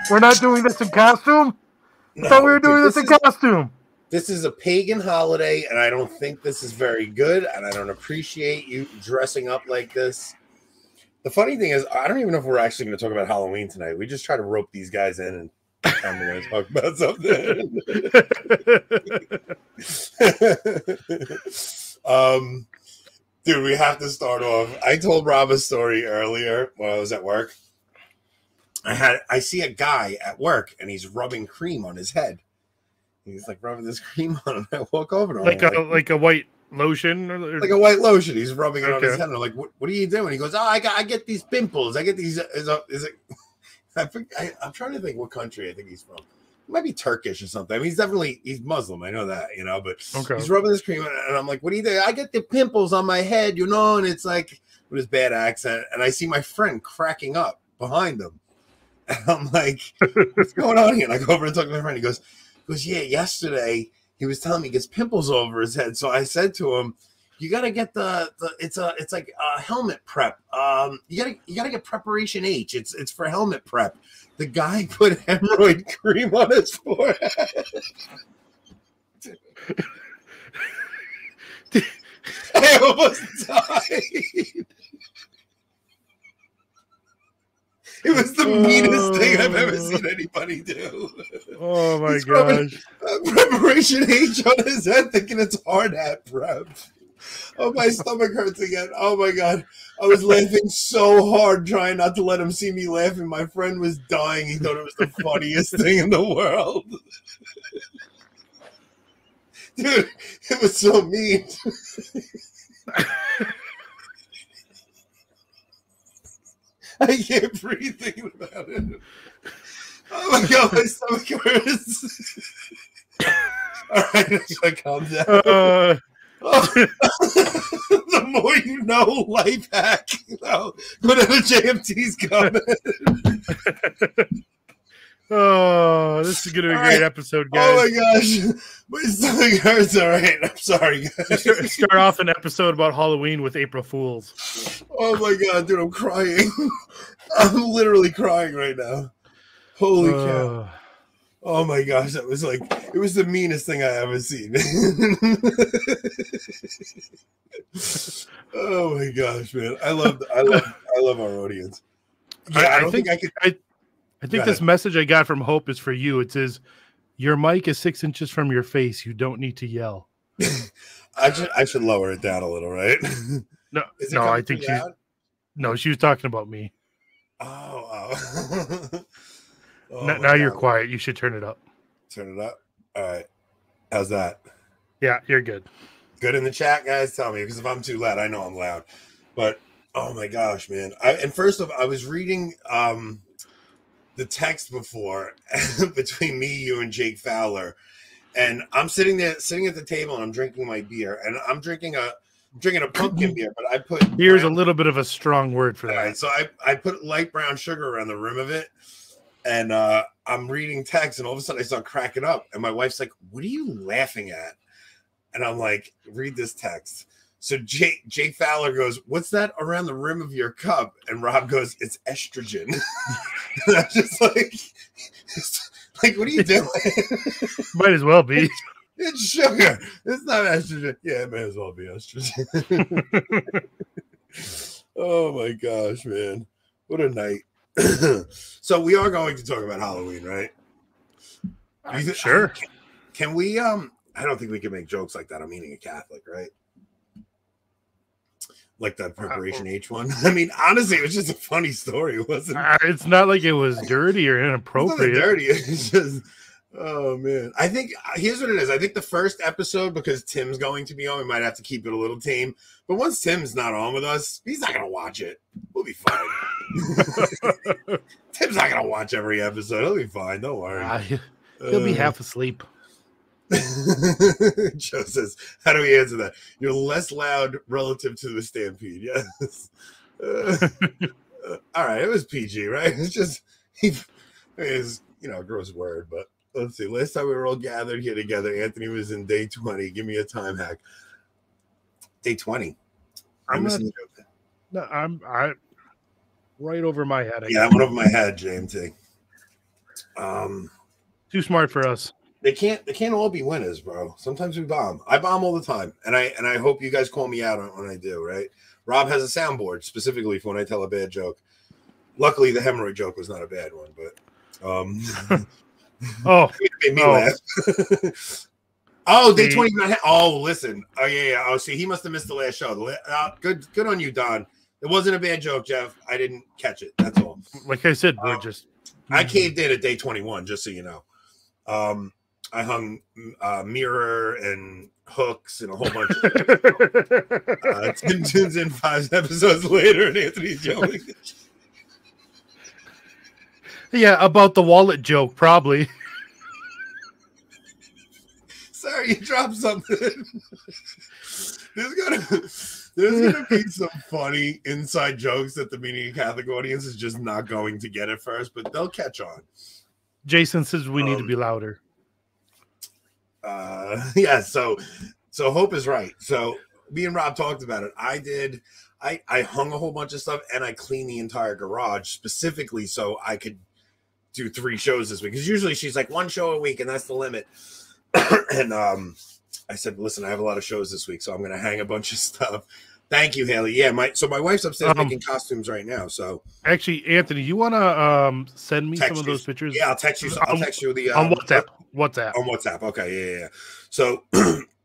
We're not doing this in costume? I thought we were doing this in costume. This is a pagan holiday, and I don't think this is very good, and I don't appreciate you dressing up like this. The funny thing is, I don't even know if we're actually going to talk about Halloween tonight. We just try to rope these guys in and tell them we're going to talk about something. Dude, we have to start off. I told Rob a story earlier when I was at work. I see a guy at work, and he's rubbing cream on his head. He's like rubbing this cream on him. I walk over to him. Like a white lotion? Like a white lotion. He's rubbing it on his head. And I'm like, what are you doing? He goes, I get these pimples. I get these. I'm trying to think what country I think he's from. He might be Turkish or something. I mean, he's Muslim. I know that, but he's rubbing this cream. And I'm like, what are you doing? I get the pimples on my head, and it's like with his bad accent. And I see my friend cracking up behind him. And I'm like, what's going on here? And I go over and talk to my friend. He goes, yeah, yesterday he was telling me he gets pimples all over his head. So I said to him, you got to get it's like a helmet prep. You gotta get preparation H. It's for helmet prep. The guy put hemorrhoid cream on his forehead. I almost died. It was the meanest thing I've ever seen anybody do. Oh my gosh. Preparation H on his head thinking it's hard hat prep. Oh, my stomach hurts again. Oh my God. I was laughing so hard trying not to let him see me laughing. My friend was dying. He thought it was the funniest thing in the world. Dude, it was so mean. I can't breathe thinking about it. Oh my God, my stomach hurts. All right, I gotta calm down. The more you know, life hack. Whatever JMT's coming. Oh, this is gonna be a great episode, guys. Oh my gosh, my stomach hurts. All right, I'm sorry, guys. Start off an episode about Halloween with April Fools. Oh my God, dude, I'm crying. I'm literally crying right now. Holy cow. Oh my gosh, it was the meanest thing I ever seen. Oh my gosh, man. I love our audience. Yeah, I think this message I got from Hope is for you. It says, your mic is 6 inches from your face. You don't need to yell. I should lower it down a little, right? No, I think she was talking about me. Oh. Now you're quiet. You should turn it up. Turn it up. All right. How's that? Yeah, you're good. Good in the chat, guys. Tell me, because if I'm too loud, I know I'm loud. But oh my gosh, man! And first off, I was reading the text before between me, you, and Jake Fowler, and I'm sitting at the table and I'm drinking my beer, and I'm drinking a pumpkin beer, but I put here's a little bit of a strong word for that. Right, so I put light brown sugar around the rim of it. And I'm reading text, and all of a sudden I start cracking up. And my wife's like, what are you laughing at? And I'm like, read this text. So Jake Fowler goes, what's that around the rim of your cup? And Rob goes, it's estrogen. And I'm just like, what are you doing? Might as well be. It's sugar. It's not estrogen. Yeah, it may as well be estrogen. Oh, my gosh, man. What a night. So we are going to talk about Halloween, right? Sure. Can we I don't think we can make jokes like that. I'm eating a Catholic, right? Like that preparation H one. I mean, honestly, it was just a funny story, wasn't it? It's not like it was dirty or inappropriate. It's not dirty. It's just, oh man. I think here's what it is. I think the first episode, because Tim's going to be on, we might have to keep it a little tame. But once Tim's not on with us, he's not gonna watch it. We'll be fine. Tim's not gonna watch every episode. He'll be fine. Don't worry. He'll be half asleep. Joe says, how do we answer that? You're less loud relative to the stampede. Yes. All right. It was PG, right? It's just, it's, a gross word, but let's see. Last time we were all gathered here together, Anthony was in day 20. Give me a time hack. Day 20. right over my head. Yeah, that went over my head, JMT. Too smart for us. They can't all be winners, bro. Sometimes we bomb. I bomb all the time, and I hope you guys call me out on when I do. Right? Rob has a soundboard specifically for when I tell a bad joke. Luckily, the hemorrhoid joke was not a bad one, but it made me laugh. Day 29. Oh, listen. Oh yeah. Oh, see, he must have missed the last show. Good on you, Don. It wasn't a bad joke, Jeff. I didn't catch it. That's all. Like I said, we're just. I caved in at day 21, just so you know. I hung mirror and hooks and a whole bunch of Tim tunes in 5 episodes later, and Anthony's yelling. Yeah, about the wallet joke, probably. Sorry, you dropped something. There's gonna be some funny inside jokes that the Meaning of Catholic audience is just not going to get at first, but they'll catch on. Jason says we need to be louder. Yeah, so Hope is right. So me and Rob talked about it. I hung a whole bunch of stuff, and I cleaned the entire garage specifically so I could do 3 shows this week. Because usually she's like 1 show a week, and that's the limit. And I said, listen, I have a lot of shows this week, so I'm going to hang a bunch of stuff. Thank you, Haley. Yeah, my wife's upstairs making costumes right now. So actually, Anthony, you want to send me some of those pictures? Yeah, I'll text you. I'll text you the on WhatsApp. On WhatsApp. Okay, yeah. So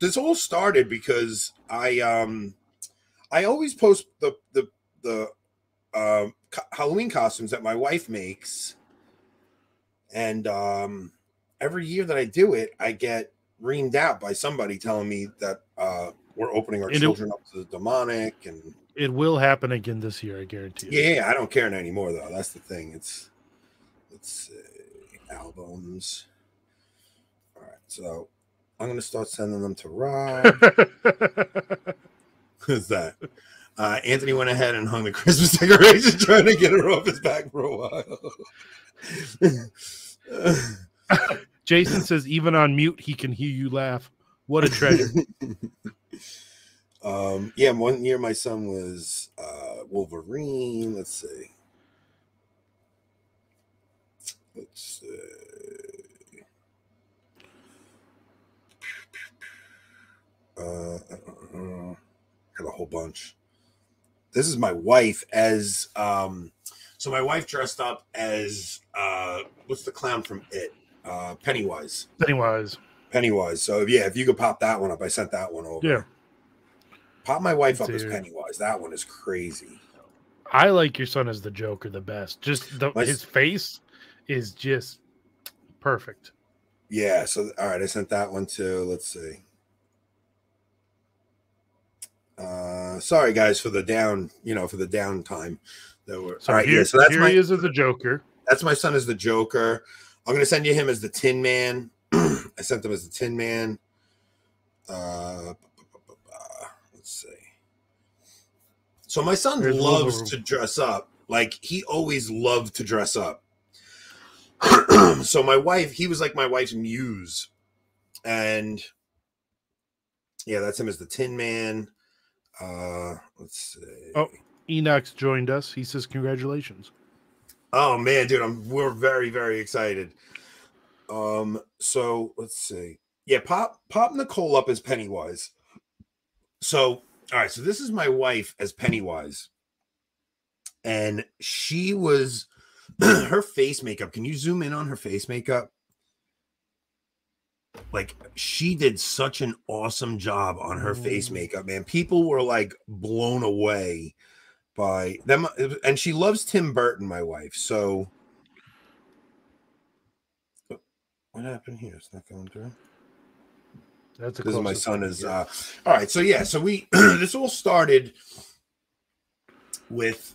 this all started because I always post the Halloween costumes that my wife makes, and every year that I do it, I get reamed out by somebody telling me that we're opening our children up to the demonic, and it will happen again this year, I guarantee you. Yeah, I don't care anymore though. That's the thing. Let's see, albums. All right, so I'm gonna start sending them to Rob. Who's that? Anthony went ahead and hung the Christmas decoration, trying to get her off his back for a while. Jason says even on mute he can hear you laugh. What a treasure. Yeah, one year my son was Wolverine. Let's see. Got a whole bunch. This is my wife as so my wife dressed up as what's the clown from It? Pennywise. So yeah, if you could pop that one up, I sent that one over. Yeah. Pop my wife up as Pennywise. That one is crazy. I like your son as the Joker the best. Just his face is just perfect. Yeah. So all right, I sent that one too. Let's see. Sorry guys for the downtime that we're all right. Yeah, so that's he is as the Joker. That's my son as the Joker. I'm gonna send you him as the Tin Man. I sent him as the Tin Man. Let's see. So my son loves to dress up. Like he always loved to dress up. So my wife, he was like my wife's muse. And yeah, that's him as the Tin Man. Let's see. Oh, Enoch's joined us. He says congratulations. Oh man, dude, we're very, very excited. So let's see. Yeah, pop Nicole up as Pennywise. So all right, so this is my wife as Pennywise. And she was her face makeup. Can you zoom in on her face makeup? Like she did such an awesome job on her face makeup, man. People were like blown away by them, and she loves Tim Burton, my wife. So what happened here? It's not going through. That's because my son is all right. So yeah, so we this all started with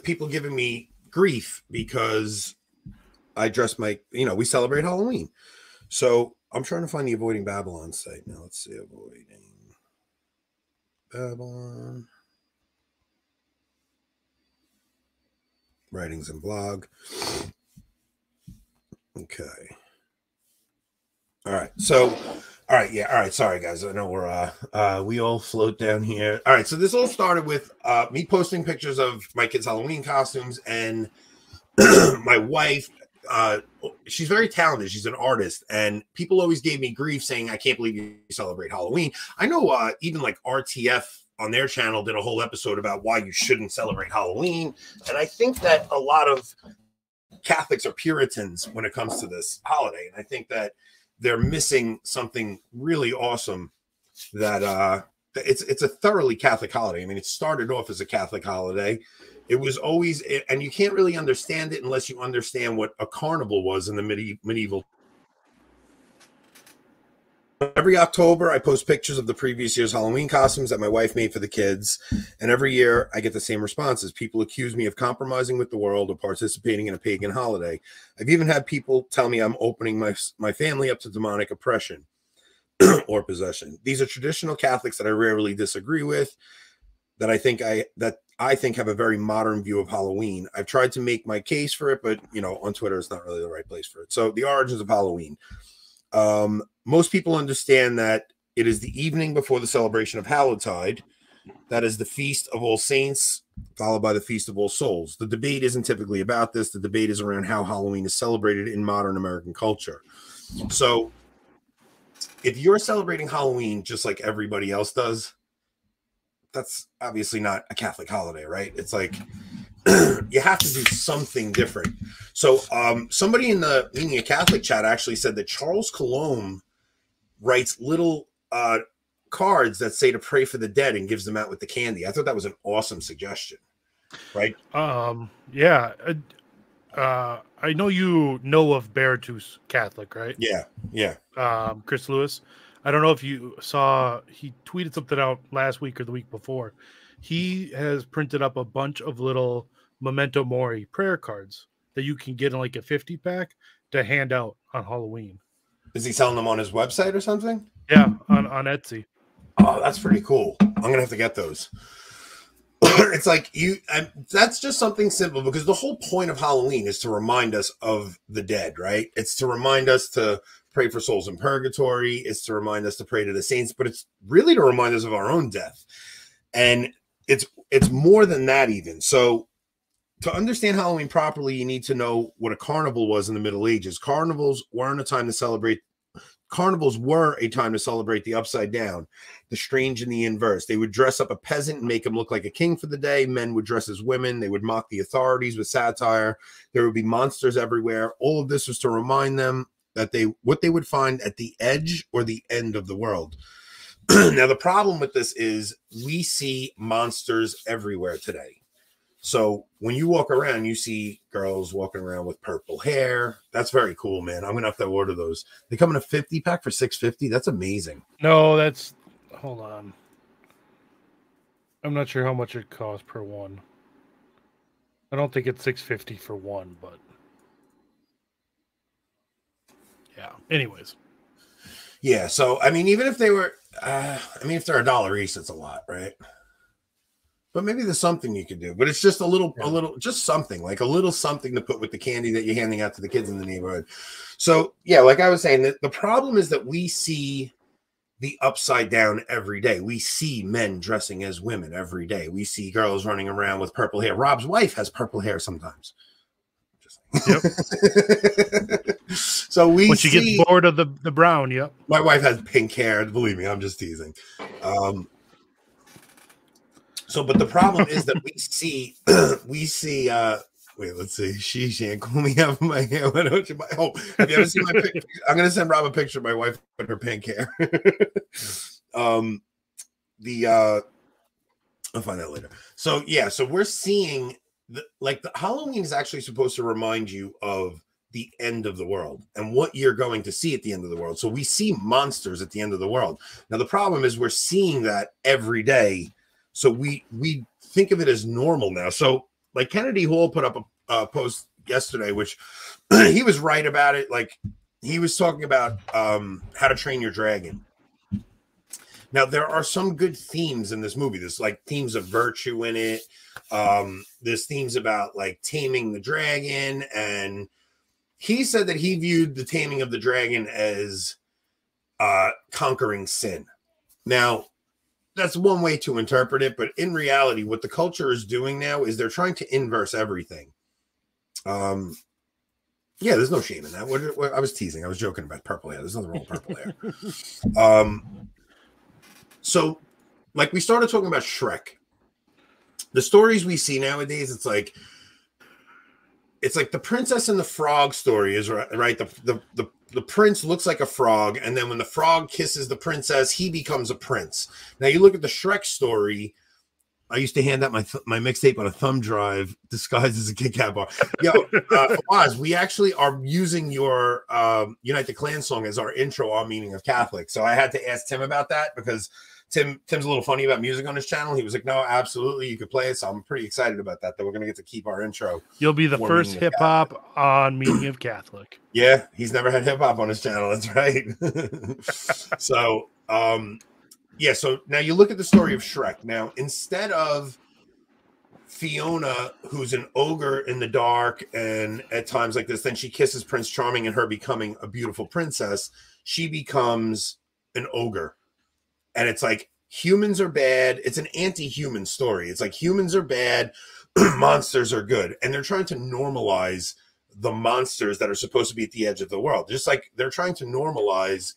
people giving me grief because I dress we celebrate Halloween. So I'm trying to find the Avoiding Babylon site now. Let's see, Avoiding Babylon. Writings and blog. Okay. All right. So All right, yeah, all right. Sorry, guys. I know we're we all float down here. All right, so this all started with me posting pictures of my kids' Halloween costumes, and my wife. She's very talented. She's an artist, and people always gave me grief saying, "I can't believe you celebrate Halloween." I know even like RTF on their channel did a whole episode about why you shouldn't celebrate Halloween, and I think that a lot of Catholics are Puritans when it comes to this holiday, and I think that they're missing something really awesome. That it's a thoroughly Catholic holiday. I mean, it started off as a Catholic holiday. It was always, and you can't really understand it unless you understand what a carnival was in the medieval. Every October, I post pictures of the previous year's Halloween costumes that my wife made for the kids. And every year, I get the same responses. People accuse me of compromising with the world or participating in a pagan holiday. I've even had people tell me I'm opening my family up to demonic oppression or possession. These are traditional Catholics that I rarely disagree with, that I think have a very modern view of Halloween. I've tried to make my case for it, but on Twitter, it's not really the right place for it. So the origins of Halloween. Most people understand that it is the evening before the celebration of Hallowtide. That is the Feast of All Saints, followed by the Feast of All Souls. The debate isn't typically about this. The debate is around how Halloween is celebrated in modern American culture. So if you're celebrating Halloween just like everybody else does, that's obviously not a Catholic holiday, right? It's like you have to do something different. So somebody in the Meaning of Catholic chat actually said that Charles Coulomb writes little cards that say to pray for the dead and gives them out with the candy. I thought that was an awesome suggestion, right? Yeah. I know you know of Beartooth Catholic, right? Yeah. Chris Lewis. I don't know if you saw, he tweeted something out last week or the week before. He has printed up a bunch of little Memento Mori prayer cards that you can get in like a 50 pack to hand out on Halloween. Is he selling them on his website or something? Yeah, on Etsy. Oh, that's pretty cool. I'm going to have to get those. It's like that's just something simple, because the whole point of Halloween is to remind us of the dead, right? It's to remind us to pray for souls in purgatory. It's to remind us to pray to the saints, but it's really to remind us of our own death. And it's more than that even. So to understand Halloween properly, you need to know what a carnival was in the Middle Ages. Carnivals were a time to celebrate the upside down, the strange and the inverse. They would dress up a peasant and make him look like a king for the day. Men would dress as women. They would mock the authorities with satire. There would be monsters everywhere. All of this was to remind them that what they would find at the edge or the end of the world. Now, the problem with this is we see monsters everywhere today. So when you walk around, you see girls walking around with purple hair. That's very cool, man. I'm gonna have to order those. They come in a 50 pack for $6.50. That's amazing. No, hold on. I'm not sure how much it costs per one. I don't think it's $6.50 for one, but yeah. Anyways. Yeah. So I mean, even if they were, if they're $1 each, that's a lot, right? But maybe there's something you could do. But it's just a little, just something, like a little something to put with the candy that you're handing out to the kids in the neighborhood. So, yeah, like I was saying, the problem is that we see the upside down every day. We see men dressing as women every day. We see girls running around with purple hair. Rob's wife has purple hair sometimes. Yep. So when she gets bored of the brown, yep. My wife has pink hair. Believe me, I'm just teasing. But the problem is that we see, wait, let's see. She ain't cool me out my hair. Why don't you? Have you ever seen my picture? I'm going to send Rob a picture of my wife with her pink hair. I'll find that later. So, yeah. So we're seeing the Halloween is actually supposed to remind you of the end of the world and what you're going to see at the end of the world. So we see monsters at the end of the world. Now, the problem is we're seeing that every day. So we think of it as normal now. So like Kennedy Hall put up a post yesterday, which he was right about it. Like he was talking about How to Train Your Dragon. Now, there are some good themes in this movie. There's like themes of virtue in it. There's themes about like taming the dragon. And he said that he viewed the taming of the dragon as conquering sin. Now, that's one way to interpret it, but in reality, what the culture is doing now is they're trying to inverse everything. Yeah, there's no shame in that. What I was teasing. I was joking about purple hair. There's nothing wrong with purple hair. So, like we started talking about Shrek. The stories we see nowadays, it's like the Princess and the Frog story is right. The prince looks like a frog, and then when the frog kisses the princess, he becomes a prince. Now you look at the Shrek story. I used to hand out my mixtape on a thumb drive disguised as a Kit Kat bar. Yo, Oz, we actually are using your Unite the Clan song as our intro, our meaning of Catholic. So I had to ask Tim about that because Tim's a little funny about music on his channel. He was like, no, absolutely, you could play it. So I'm pretty excited about that we're going to get to keep our intro. You'll be the first hip-hop on Meaning of Catholic. Yeah, he's never had hip-hop on his channel. That's right. So, yeah, so now you look at the story of Shrek. Now, instead of Fiona, who's an ogre in the dark, and at times like this, then she kisses Prince Charming and her becoming a beautiful princess, she becomes an ogre. And it's like humans are bad. It's an anti-human story. It's like humans are bad, monsters are good. And they're trying to normalize the monsters that are supposed to be at the edge of the world. Just like they're trying to normalize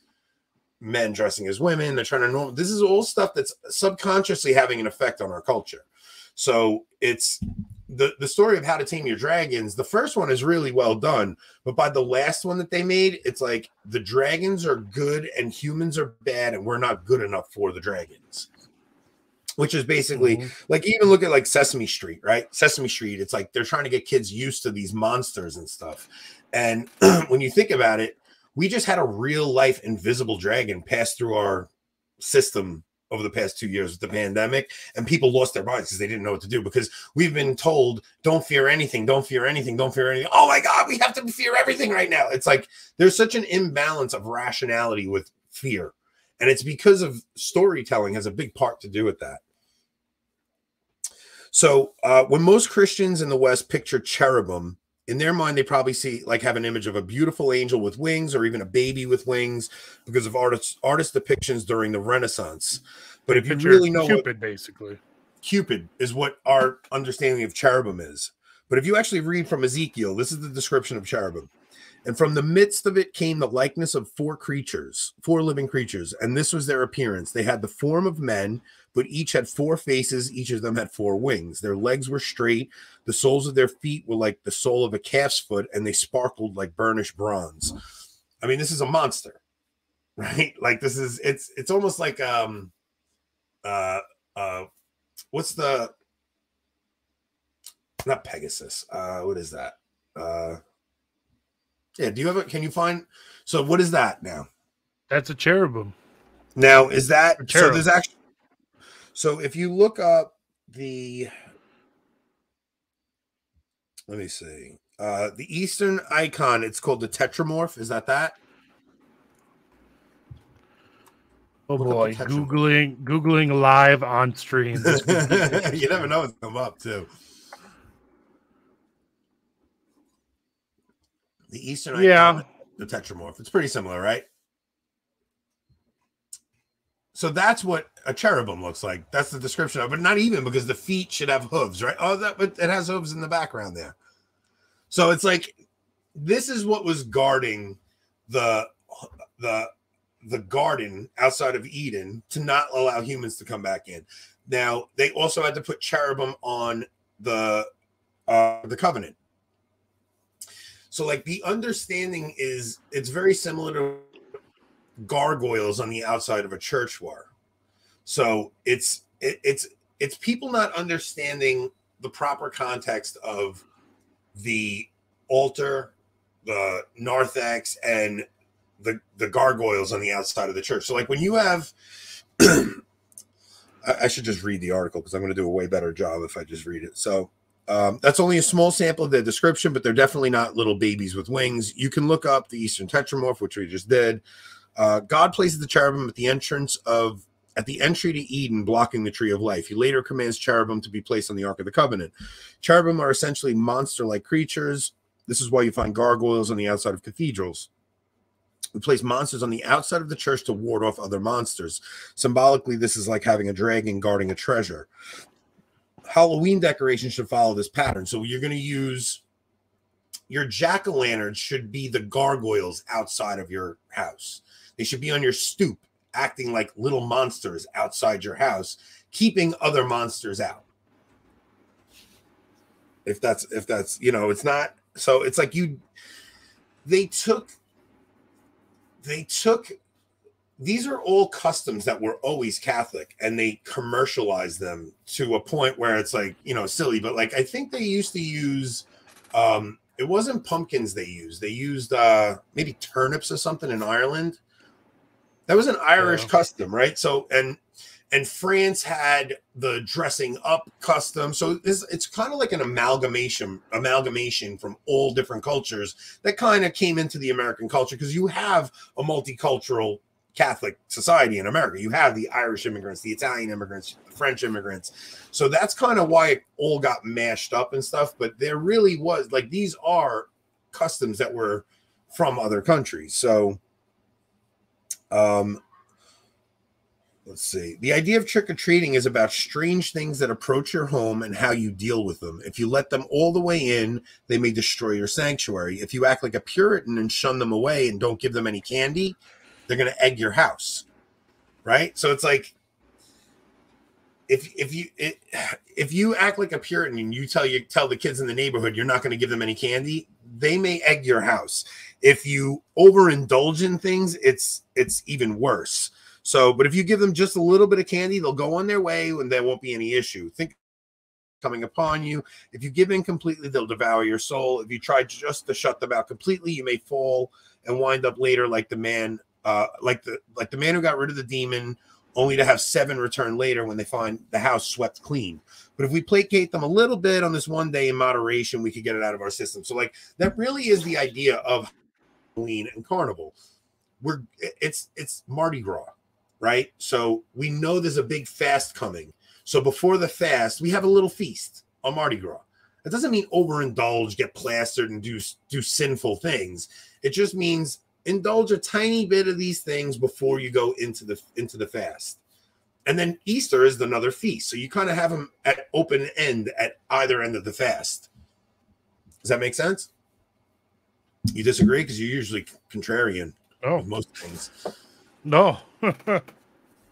men dressing as women. They're trying to this is all stuff that's subconsciously having an effect on our culture. So it's the story of How to Tame Your Dragons. The first one is really well done, but by the last one that they made, it's like the dragons are good and humans are bad, and we're not good enough for the dragons. Which is basically like, even look at like Sesame Street, right? Sesame Street, it's like they're trying to get kids used to these monsters and stuff. And when you think about it, we just had a real life invisible dragon pass through our system over the past 2 years with the pandemic, and people lost their minds because they didn't know what to do, because we've been told, don't fear anything, don't fear anything, don't fear anything. Oh my God, we have to fear everything right now. It's like there's such an imbalance of rationality with fear. And it's because of storytelling has a big part to do with that. So when most Christians in the West picture cherubim, in their mind, they probably have an image of a beautiful angel with wings, or even a baby with wings, because of artist depictions during the Renaissance. But if you really know Cupid, basically. Cupid is what our understanding of cherubim is. But if you actually read from Ezekiel, this is the description of cherubim. And from the midst of it came the likeness of four living creatures. And this was their appearance. They had the form of men, but each had four faces. Each of them had four wings. Their legs were straight. The soles of their feet were like the sole of a calf's foot, and they sparkled like burnished bronze. I mean, this is a monster, right? Like it's almost like, what's not Pegasus. What is that? Yeah, can you find, so what is that now? That's a cherubim. Now, is that, so there's actually, so if you look up let me see, the Eastern icon, it's called the tetramorph. Is that? Oh boy, Googling live on stream. You never know what's come up too. The Eastern icon, the tetramorph. It's pretty similar, right? So that's what a cherubim looks like. That's the description of it. But not even, because the feet should have hooves, right? Oh, but it has hooves in the background there. So it's like, this is what was guarding the garden outside of Eden to not allow humans to come back in. Now, they also had to put cherubim on the covenant. So like the understanding is, it's very similar to gargoyles on the outside of a church were. So it's people not understanding the proper context of the altar, the narthex, and the gargoyles on the outside of the church. So like when you have I should just read the article, because I'm going to do a way better job if I just read it. So that's only a small sample of their description, but they're definitely not little babies with wings. You can look up the Eastern Tetramorph, which we just did. God places the cherubim at the entry to Eden, blocking the tree of life. He later commands cherubim to be placed on the Ark of the Covenant. Cherubim are essentially monster-like creatures. This is why you find gargoyles on the outside of cathedrals. We place monsters on the outside of the church to ward off other monsters. Symbolically, this is like having a dragon guarding a treasure. Halloween decorations should follow this pattern. So you're going to use your jack-o'-lanterns should be the gargoyles outside of your house. They should be on your stoop, acting like little monsters outside your house, keeping other monsters out. If that's, you know, it's not, so it's like they took, these are all customs that were always Catholic, and they commercialized them to a point where it's like, you know, silly, but like, I think they used to use, it wasn't pumpkins they used maybe turnips or something in Ireland. That was an Irish custom, right? So, and France had the dressing up custom. So it's kind of like an amalgamation from all different cultures that kind of came into the American culture, because you have a multicultural Catholic society in America. You have the Irish immigrants, the Italian immigrants, the French immigrants. So that's kind of why it all got mashed up and stuff. But there really was, like, these are customs that were from other countries. So, let's see. The idea of trick-or-treating is about strange things that approach your home and how you deal with them. If you let them all the way in, they may destroy your sanctuary. If you act like a Puritan and shun them away and don't give them any candy, they're going to egg your house, right? So it's like, if you act like a Puritan and you tell the kids in the neighborhood you're not going to give them any candy, they may egg your house. If you overindulge in things, it's even worse. So, but if you give them just a little bit of candy, they'll go on their way and there won't be any issue. Think coming upon you. If you give in completely, they'll devour your soul. If you try just to shut them out completely, you may fall and wind up later like the man. Like the man who got rid of the demon, only to have 7 return later when they find the house swept clean. But if we placate them a little bit on this one day in moderation, we could get it out of our system. So like that really is the idea of Halloween and Carnival. It's Mardi Gras, right? So we know there's a big fast coming. So before the fast, we have a little feast on Mardi Gras. It doesn't mean overindulge, get plastered, and do sinful things. It just means indulge a tiny bit of these things before you go into the fast. And then Easter is another feast. So you kind of have them at open end at either end of the fast. Does that make sense? You disagree? Because you're usually contrarian with most things. No.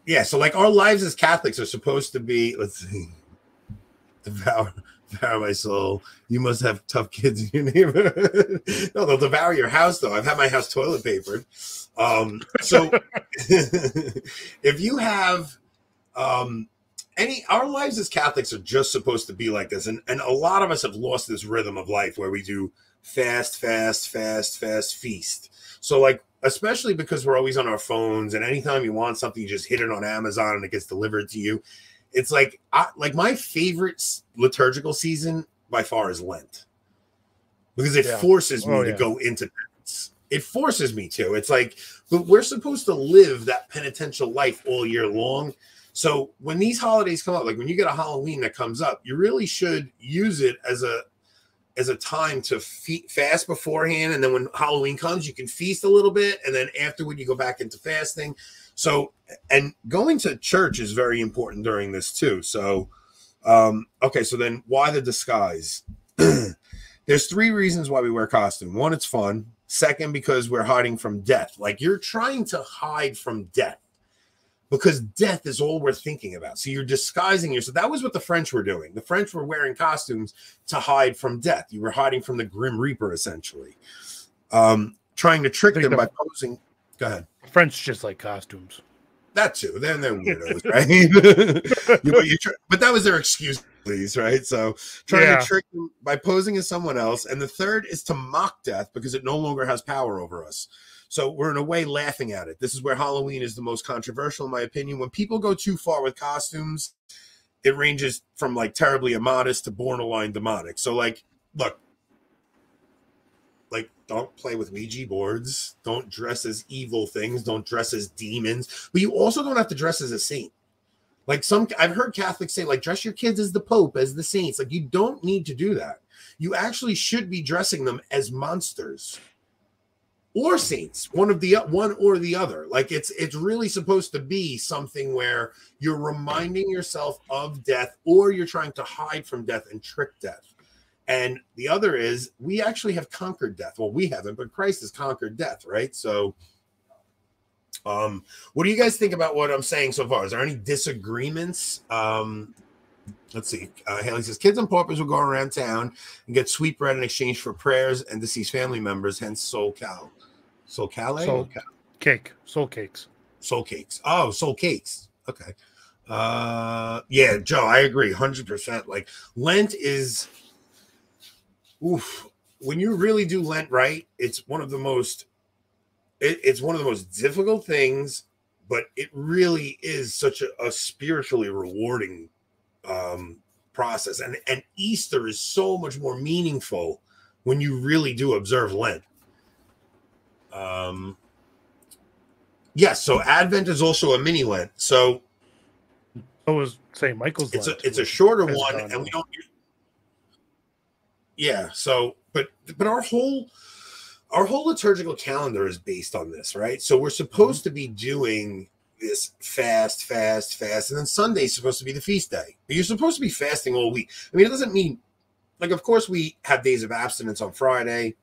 Yeah, so like our lives as Catholics are supposed to be, let's see, devour my soul. You must have tough kids in your neighborhood. No, they'll devour your house, though. I've had my house toilet papered. So if you have our lives as Catholics are just supposed to be like this. And a lot of us have lost this rhythm of life where we do fast, feast. So like, especially because we're always on our phones, and anytime you want something, you just hit it on Amazon and it gets delivered to you. It's like, my favorite liturgical season by far is Lent, because it forces me to go into penance. It forces me to. It's like, but we're supposed to live that penitential life all year long. So when these holidays come up, like when you get a Halloween that comes up, you really should use it as a time to fast beforehand. And then when Halloween comes, you can feast a little bit. And then afterward, you go back into fasting. So, and going to church is very important during this too. So, okay. So then why the disguise? There's 3 reasons why we wear costume. 1, it's fun. 2nd, because we're hiding from death. Like you're trying to hide from death, because death is all we're thinking about. So you're disguising yourself. That was what the French were doing. The French were wearing costumes to hide from death. You were hiding from the Grim Reaper, essentially. Trying to trick them by posing. Go ahead. French just like costumes. That too. They're weirdos, right? But that was their excuse, please, right? So trying to trick them by posing as someone else. And the 3rd is to mock death, because it no longer has power over us. So we're in a way laughing at it. This is where Halloween is the most controversial, in my opinion. When people go too far with costumes, it ranges from like terribly immodest to borderline demonic. So like, look, like don't play with Ouija boards. Don't dress as evil things. Don't dress as demons. But you also don't have to dress as a saint. Like I've heard Catholics say, like, dress your kids as the Pope, as the saints. Like, you don't need to do that. You actually should be dressing them as monsters. or saints, one or the other. Like it's really supposed to be something where you're reminding yourself of death, or you're trying to hide from death and trick death. And the other is we actually have conquered death. Well, we haven't, but Christ has conquered death, right? So what do you guys think about what I'm saying so far? Is there any disagreements? Let's see. Haley says, kids and paupers will go around town and get sweet bread in exchange for prayers and deceased family members, hence soul cake. Soul cakes. Oh, soul cakes. Okay. Yeah, Joe, I agree 100%. Like Lent is, when you really do Lent right, it's one of the most difficult things, but it really is such a spiritually rewarding process. And Easter is so much more meaningful when you really do observe Lent. Yes, so Advent is also a mini Lent. So was St. Michael's Lent. It's a shorter one, and we don't. Yeah. So, but our whole liturgical calendar is based on this, right? So we're supposed to be doing this fast, and then Sunday is supposed to be the feast day. But you're supposed to be fasting all week. I mean, it doesn't mean, like, of course we have days of abstinence on Friday,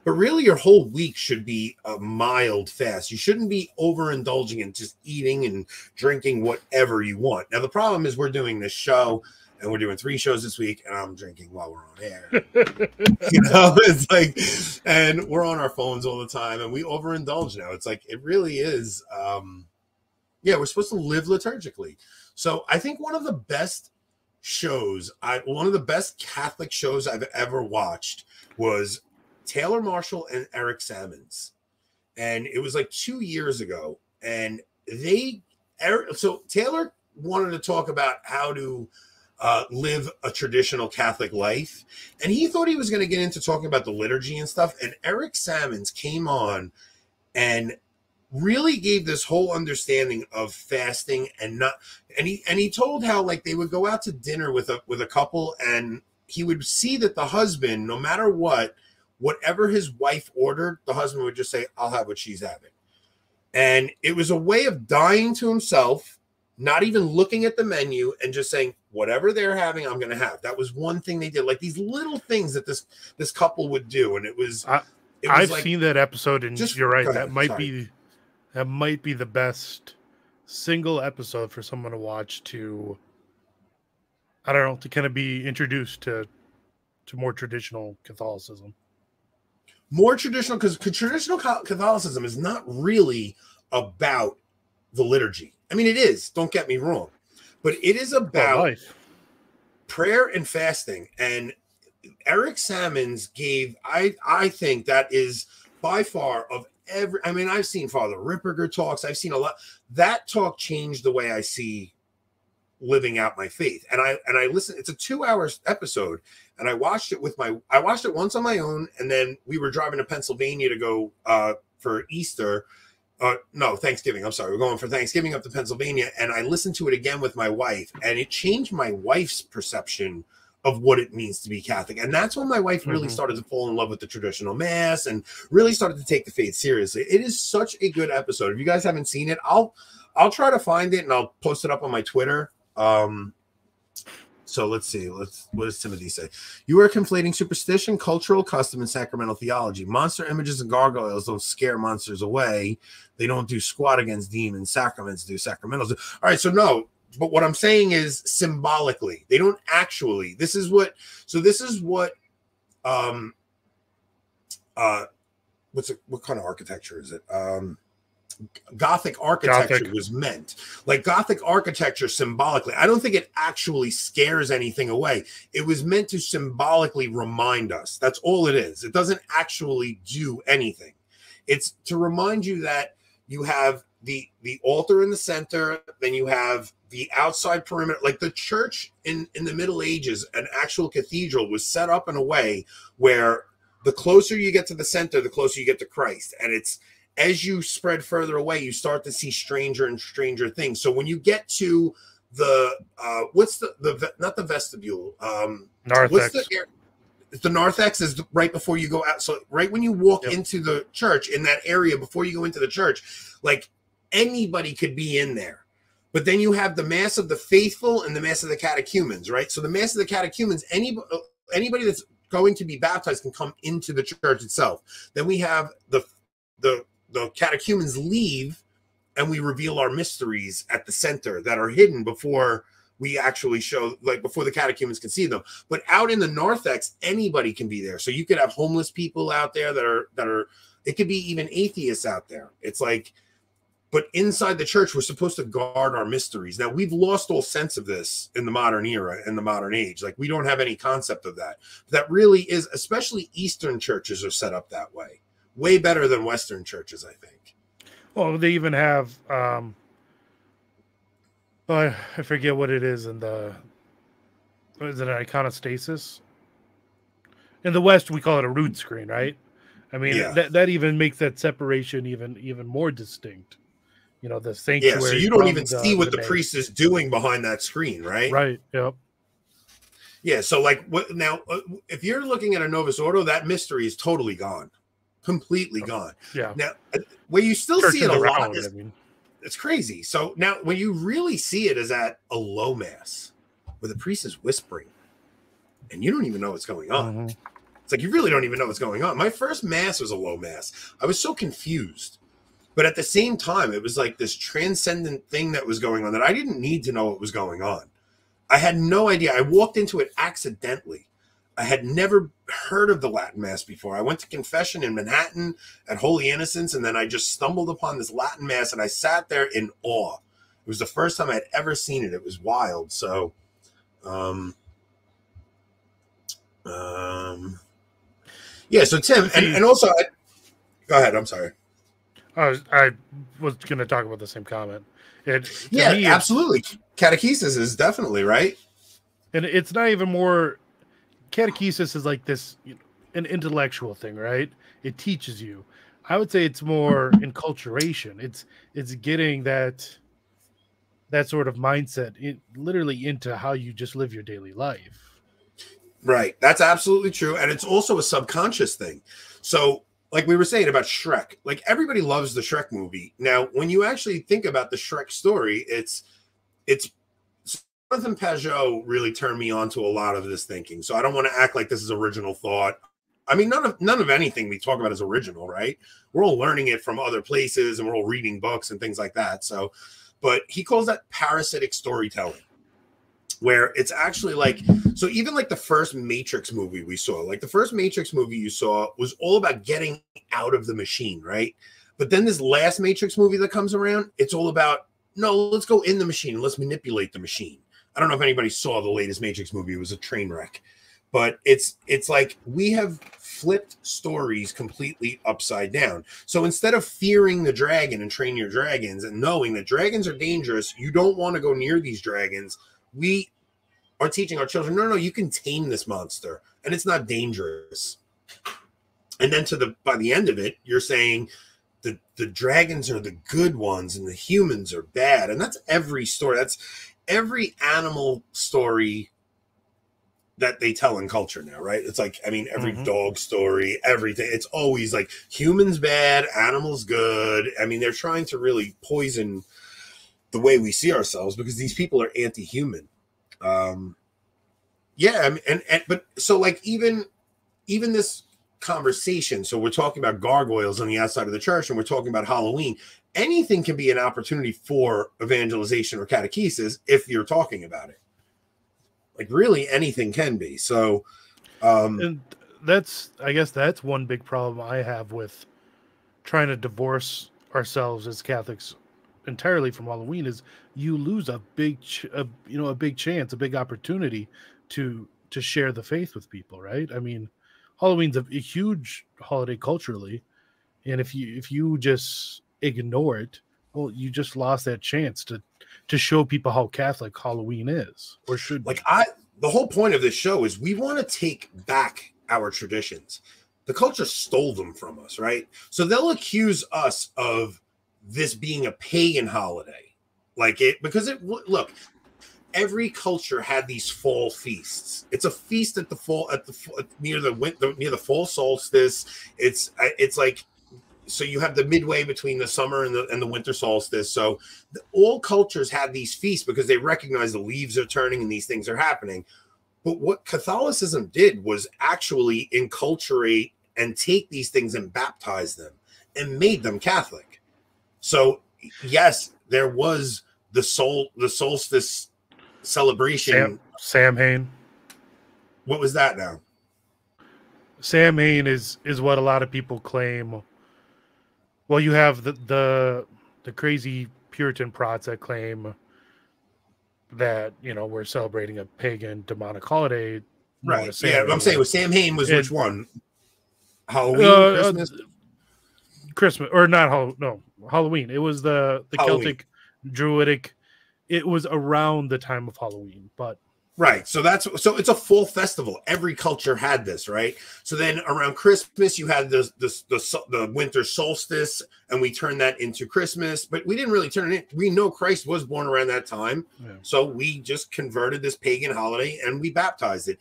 but really your whole week should be a mild fast. You shouldn't be overindulging in just eating and drinking whatever you want. Now, the problem is we're doing this show, and we're doing 3 shows this week, and I'm drinking while we're on air. It's like, and we're on our phones all the time, and we overindulge now. It's like, it really is. We're supposed to live liturgically. So I think one of the best Catholic shows I've ever watched was Taylor Marshall and Eric Sammons. And it was like 2 years ago. And so Taylor wanted to talk about how to live a traditional Catholic life. And he thought he was going to get into talking about the liturgy and stuff. And Eric Sammons came on and really gave this whole understanding of fasting and he told how, like, they would go out to dinner with a couple, and he would see that the husband, no matter whatever his wife ordered, the husband would just say, I'll have what she's having. And it was a way of dying to himself, not even looking at the menu, and just saying, whatever they're having, I'm going to have. That was one thing they did. Like these little things that this couple would do. And I've seen that episode, and you're right. That might be the best single episode for someone to watch to kind of be introduced to more traditional Catholicism. More traditional, because traditional Catholicism is not really about the liturgy. I mean, it is, don't get me wrong, but it is about prayer and fasting. And Eric Sammons gave, I think that is by far of I mean, I've seen Father Ripperger talks. I've seen a lot. That talk changed the way I see living out my faith. And I listened. It's a 2-hour episode, and I watched it once on my own, and then we were driving to Pennsylvania to go for Easter. Thanksgiving. I'm sorry. We're going for Thanksgiving up to Pennsylvania, and I listened to it again with my wife, and it changed my wife's perception of what it means to be Catholic. And that's when my wife really started to fall in love with the traditional mass and really started to take the faith seriously. It is such a good episode. If you guys haven't seen it, I'll try to find it and I'll post it up on my Twitter. So let's see. What does Timothy say? You are conflating superstition, cultural custom, and sacramental theology. Monster images and gargoyles don't scare monsters away. They don't do squat against demons. Sacraments do. Sacramentals do. All right, so what I'm saying is symbolically, they don't actually. What kind of architecture is it? Gothic architecture was meant. Like Gothic architecture symbolically, I don't think it actually scares anything away. It was meant to symbolically remind us. That's all it is. It doesn't actually do anything. It's to remind you that you have the altar in the center, then you have the outside perimeter. Like the church in the Middle Ages, an actual cathedral was set up in a way where the closer you get to the center, the closer you get to Christ. And it's, as you spread further away, you start to see stranger and stranger things. So when you get to the not the vestibule, narthex. the narthex is right before you go out. So right when you walk Yep. into the church, in that area before you go into the church, like anybody could be in there. But then you have the Mass of the Faithful and the Mass of the Catechumens, right? So the Mass of the Catechumens, anybody that's going to be baptized can come into the church itself. Then we have the catechumens leave, and we reveal our mysteries at the center that are hidden before we actually show, like before the catechumens can see them. But out in the narthex, anybody can be there. So you could have homeless people out there that are it could be even atheists out there. It's like, but inside the church, we're supposed to guard our mysteries. Now, we've lost all sense of this in the modern era, in the modern age. Like, we don't have any concept of that. That really is, especially Eastern churches are set up that way. Way better than Western churches, I think. Well, they even have, I forget what it is in the, is it an iconostasis? In the West, we call it a root screen, right? I mean, that even makes that separation even more distinct. You know, the sanctuary. Yeah, so you don't even see what the priest is doing behind that screen, right? Right. Yep. Yeah. So, like, now, if you're looking at a Novus Ordo, that mystery is totally gone, completely gone. Yeah. Now, where you still see it a lot, it's crazy. So now, when you really see it, is at a low mass, where the priest is whispering, and you don't even know what's going on. Mm-hmm. It's like you really don't even know what's going on. My first mass was a low mass. I was so confused. But at the same time, it was like this transcendent thing that was going on that I didn't need to know what was going on. I had no idea. I walked into it accidentally. I had never heard of the Latin Mass before. I went to confession in Manhattan at Holy Innocents, and then I just stumbled upon this Latin Mass, and I sat there in awe. It was the first time I'd ever seen it. It was wild. So, yeah. So Tim, and also, go ahead. I'm sorry. I was going to talk about the same comment. Absolutely. Catechesis is definitely right. And it's not even more. Catechesis is like this, an intellectual thing, right? It teaches you. I would say it's more enculturation. It's getting that sort of mindset literally into how you just live your daily life. Right. That's absolutely true. And it's also a subconscious thing. So, like we were saying about Shrek, like everybody loves the Shrek movie. Now, when you actually think about the Shrek story, it's Jonathan Pajot really turned me on to a lot of this thinking. So I don't want to act like this is original thought. I mean, none of anything we talk about is original, right? We're all learning it from other places, and we're all reading books and things like that. So, but he calls that parasitic storytelling, where it's actually like, so even like the first Matrix movie we saw, like the first Matrix movie you saw was all about getting out of the machine, right? But then this last Matrix movie that comes around, it's all about, no, let's go in the machine. Let's manipulate the machine. I don't know if anybody saw the latest Matrix movie. It was a train wreck. But it's like we have flipped stories completely upside down. So instead of fearing the dragon and train your dragons and knowing that dragons are dangerous, you don't want to go near these dragons. We are teaching our children, no, you can tame this monster and it's not dangerous. And then by the end of it, you're saying the dragons are the good ones and the humans are bad. And that's every story. That's every animal story that they tell in culture now, right? It's like, I mean, every dog story, everything. It's always like humans bad, animals good. I mean, they're trying to really poison the way we see ourselves because these people are anti-human. Yeah, I mean, but so like even this conversation, so we're talking about gargoyles on the outside of the church and we're talking about Halloween. Anything can be an opportunity for evangelization or catechesis if you're talking about it. Like really anything can be. So and I guess that's one big problem I have with trying to divorce ourselves as Catholics entirely from Halloween is you lose a big chance, a big opportunity to share the faith with people, right? I mean, Halloween's a huge holiday culturally, and if you just ignore it, well, you just lost that chance to show people how Catholic Halloween is or should be. The whole point of this show is we want to take back our traditions. The culture stole them from us, right? So they'll accuse us of this being a pagan holiday, look, every culture had these fall feasts. It's a feast at the fall near the fall solstice. It's like, so you have the midway between the summer and the winter solstice. So all cultures had these feasts because they recognize the leaves are turning and these things are happening. But what Catholicism did was actually enculturate and take these things and baptize them and made them Catholic. So yes, there was the solstice celebration. Samhain. What was that now? Samhain is what a lot of people claim. Well, you have the crazy Puritan prots that claim that, you know, we're celebrating a pagan demonic holiday. Right. Yeah, I'm saying with Samhain was which one? Halloween, Christmas? Christmas, or not Halloween. It was the Celtic Druidic. It was around the time of Halloween, but right. So it's a full festival. Every culture had this, right? So then around Christmas, you had the winter solstice, and we turned that into Christmas, but we didn't really turn it in. We know Christ was born around that time. Yeah. So we just converted this pagan holiday and we baptized it.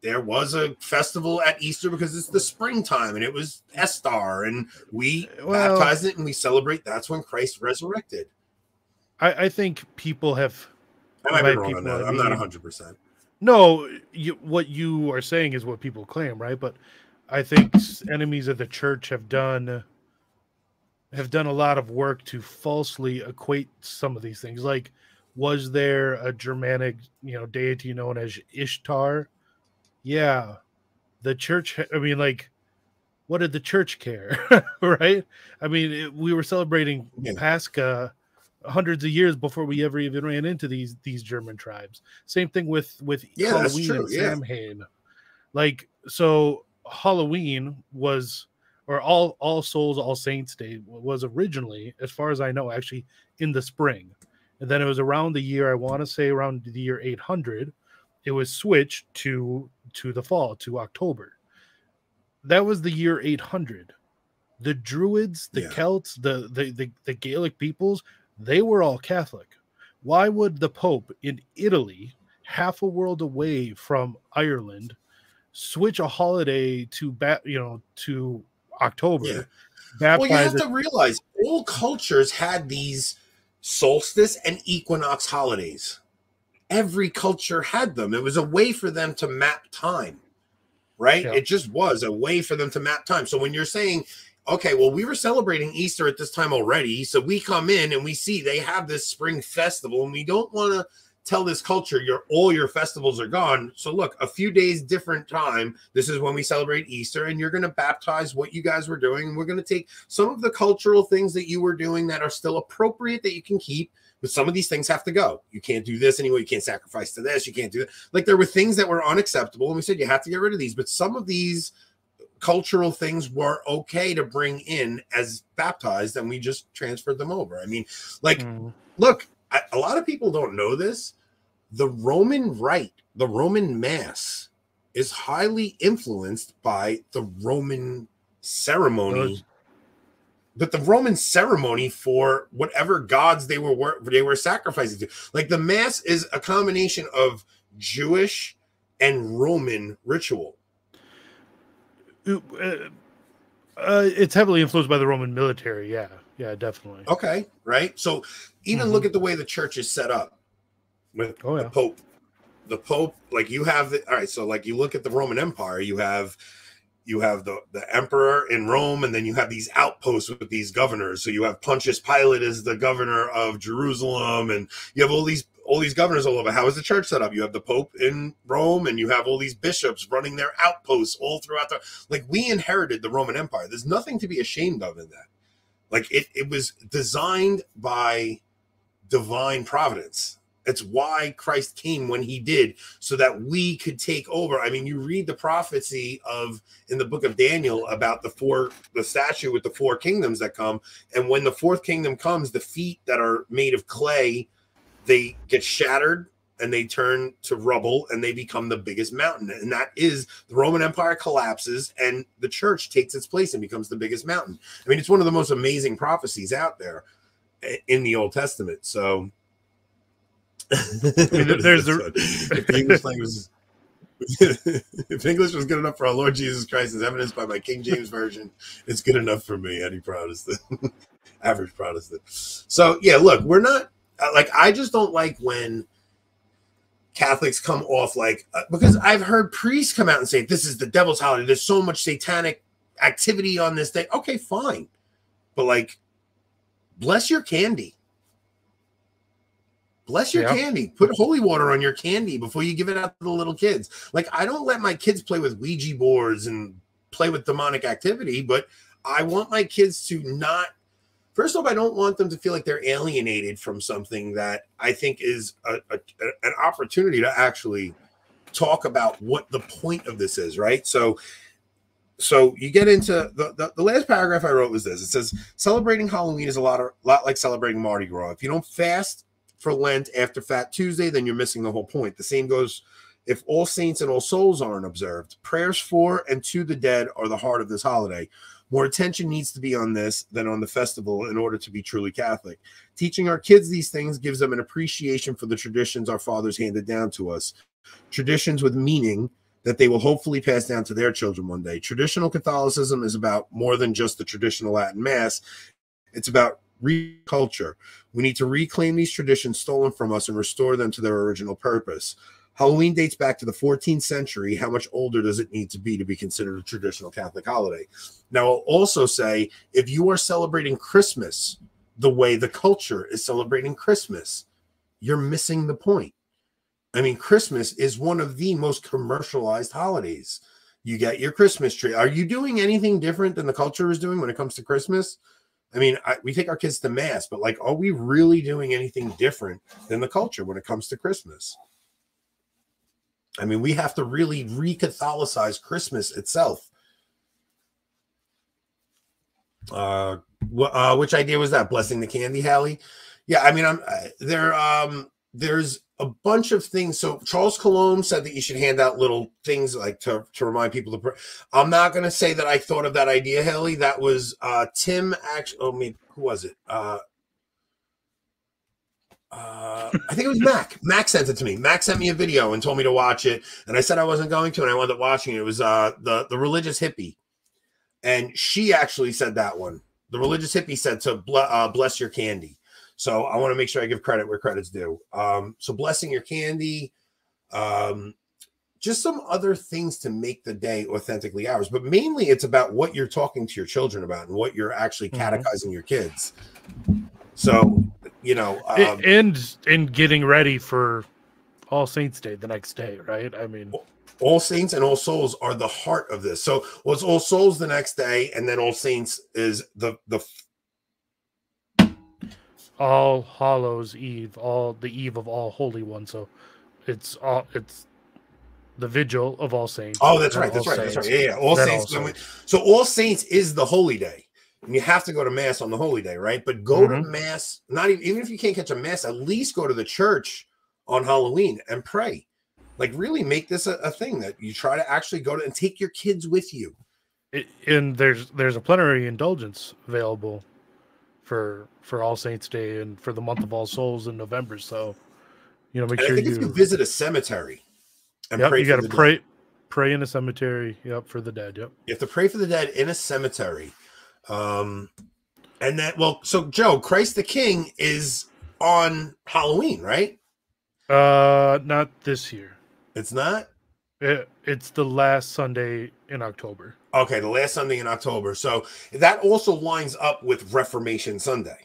There was a festival at Easter because it's the springtime and it was Estar, and we baptized it and we celebrate. That's when Christ resurrected. I think people have. I might be wrong on that. I'm not 100%. No, what you are saying is what people claim, right? But I think enemies of the church have done a lot of work to falsely equate some of these things. Like, was there a Germanic, deity known as Ishtar? Yeah, the church. I mean, like, what did the church care, right? I mean, we were celebrating Pascha hundreds of years before we ever even ran into these German tribes. Same thing with Halloween and Samhain. Like, so Halloween was, or All Souls, All Saints Day was originally, as far as I know, actually in the spring. And then it was around the year, I want to say around the year 800, it was switched to the fall, to October. That was the year 800. The Druids, the Celts, the Gaelic peoples, they were all Catholic. Why would the Pope in Italy, half a world away from Ireland, switch a holiday to October? Yeah. Well, you have to realize all cultures had these solstice and equinox holidays. Every culture had them. It was a way for them to map time, right? Yeah. It just was a way for them to map time. So when you're saying, okay, well, we were celebrating Easter at this time already, so we come in and we see they have this spring festival, and we don't want to tell this culture all your festivals are gone. So look, a few days different time, this is when we celebrate Easter, and you're going to baptize what you guys were doing, and we're going to take some of the cultural things that you were doing that are still appropriate that you can keep, but some of these things have to go. You can't do this anymore. You can't sacrifice to this. You can't do that. Like, there were things that were unacceptable, and we said you have to get rid of these, but some of these cultural things were okay to bring in as baptized, and we just transferred them over. I mean, like, look, a lot of people don't know this. The Roman Rite, the Roman Mass, is highly influenced by the Roman ceremony. But the Roman ceremony for whatever gods they were sacrificing to, like, the Mass is a combination of Jewish and Roman ritual. It's heavily influenced by the Roman military. Yeah, definitely. Okay, right. So even look at the way the church is set up with the Pope. The Pope, like, you have all right. So like, you look at the Roman Empire, you have the emperor in Rome, and then you have these outposts with these governors. So you have Pontius Pilate as the governor of Jerusalem, and you have all these governors all over. How is the church set up? You have the Pope in Rome, and you have all these bishops running their outposts all throughout like, we inherited the Roman Empire. There's nothing to be ashamed of in that. Like, it was designed by divine providence. It's why Christ came when he did, so that we could take over. I mean, you read the prophecy in the book of Daniel about the statue with the 4 kingdoms that come. And when the 4th kingdom comes, the feet that are made of clay, they get shattered and they turn to rubble, and they become the biggest mountain. And that is, the Roman Empire collapses and the church takes its place and becomes the biggest mountain. I mean, it's one of the most amazing prophecies out there in the Old Testament. So I mean, there's the if the English language is if English was good enough for our Lord Jesus Christ, as evidenced by my King James version, it's good enough for me, any Protestant, average Protestant. So yeah, look, we're not like, I just don't like when Catholics come off like, because I've heard priests come out and say this is the devil's holiday. There's so much satanic activity on this day. Okay, fine, but like, bless your candy. Bless your candy. Put holy water on your candy before you give it out to the little kids. Like, I don't let my kids play with Ouija boards and play with demonic activity, but I want my kids to not, first off, I don't want them to feel like they're alienated from something that I think is an opportunity to actually talk about what the point of this is, right? So you get into the last paragraph I wrote was this. It says, celebrating Halloween is a lot like celebrating Mardi Gras. If you don't fast for Lent after Fat Tuesday, then you're missing the whole point. The same goes if All Saints and All Souls aren't observed. Prayers for and to the dead are the heart of this holiday. More attention needs to be on this than on the festival in order to be truly Catholic. Teaching our kids these things gives them an appreciation for the traditions our fathers handed down to us. Traditions with meaning that they will hopefully pass down to their children one day. Traditional Catholicism is about more than just the traditional Latin Mass. It's about culture. We need to reclaim these traditions stolen from us and restore them to their original purpose. Halloween dates back to the 14th century. How much older does it need to be considered a traditional Catholic holiday? Now, I'll also say, if you are celebrating Christmas the way the culture is celebrating Christmas, you're missing the point. I mean, Christmas is one of the most commercialized holidays. You get your Christmas tree. Are you doing anything different than the culture is doing when it comes to Christmas? I mean, we take our kids to mass, but like, are we really doing anything different than the culture when it comes to Christmas? I mean, we have to really re-Catholicize Christmas itself. Which idea was that? Blessing the candy, Hallie? Yeah, I mean, there's a bunch of things. So Charles Colomb said that you should hand out little things like to remind people to pray. I'm not going to say that I thought of that idea, Haley. That was Tim. Actually, oh, me, who was it? I think it was Mac. Mac sent it to me. Mac sent me a video and told me to watch it, and I said I wasn't going to, and I wound up watching it. It was the religious hippie, and she actually said that one. The religious hippie said to bless your candy. So I want to make sure I give credit where credit's due. So blessing your candy, just some other things to make the day authentically ours. But mainly it's about what you're talking to your children about and what you're actually catechizing your kids. So, you know. And getting ready for All Saints Day the next day, right? I mean. All Saints and All Souls are the heart of this. So it's All Souls the next day, and then All Saints is the All Hallows Eve, the eve of All Holy One. So it's the vigil of All Saints. Oh, that's right. That's right. Yeah. All Saints. So All Saints is the holy day, and you have to go to mass on the holy day, right? But go to mass. Not even if you can't catch a mass, at least go to the church on Halloween and pray. Like, really make this a thing that you try to actually go to and take your kids with you. And there's a plenary indulgence available for All Saints Day and for the month of All Souls in November. So, you know, make sure if you visit a cemetery and pray. You got to pray in a cemetery. Yep, for the dead. Yep, you have to pray for the dead in a cemetery. And that, well, so Joe, Christ the King is on Halloween, right? Not this year. It's not. It's the last Sunday in October. Okay, the last Sunday in October. So that also lines up with Reformation Sunday.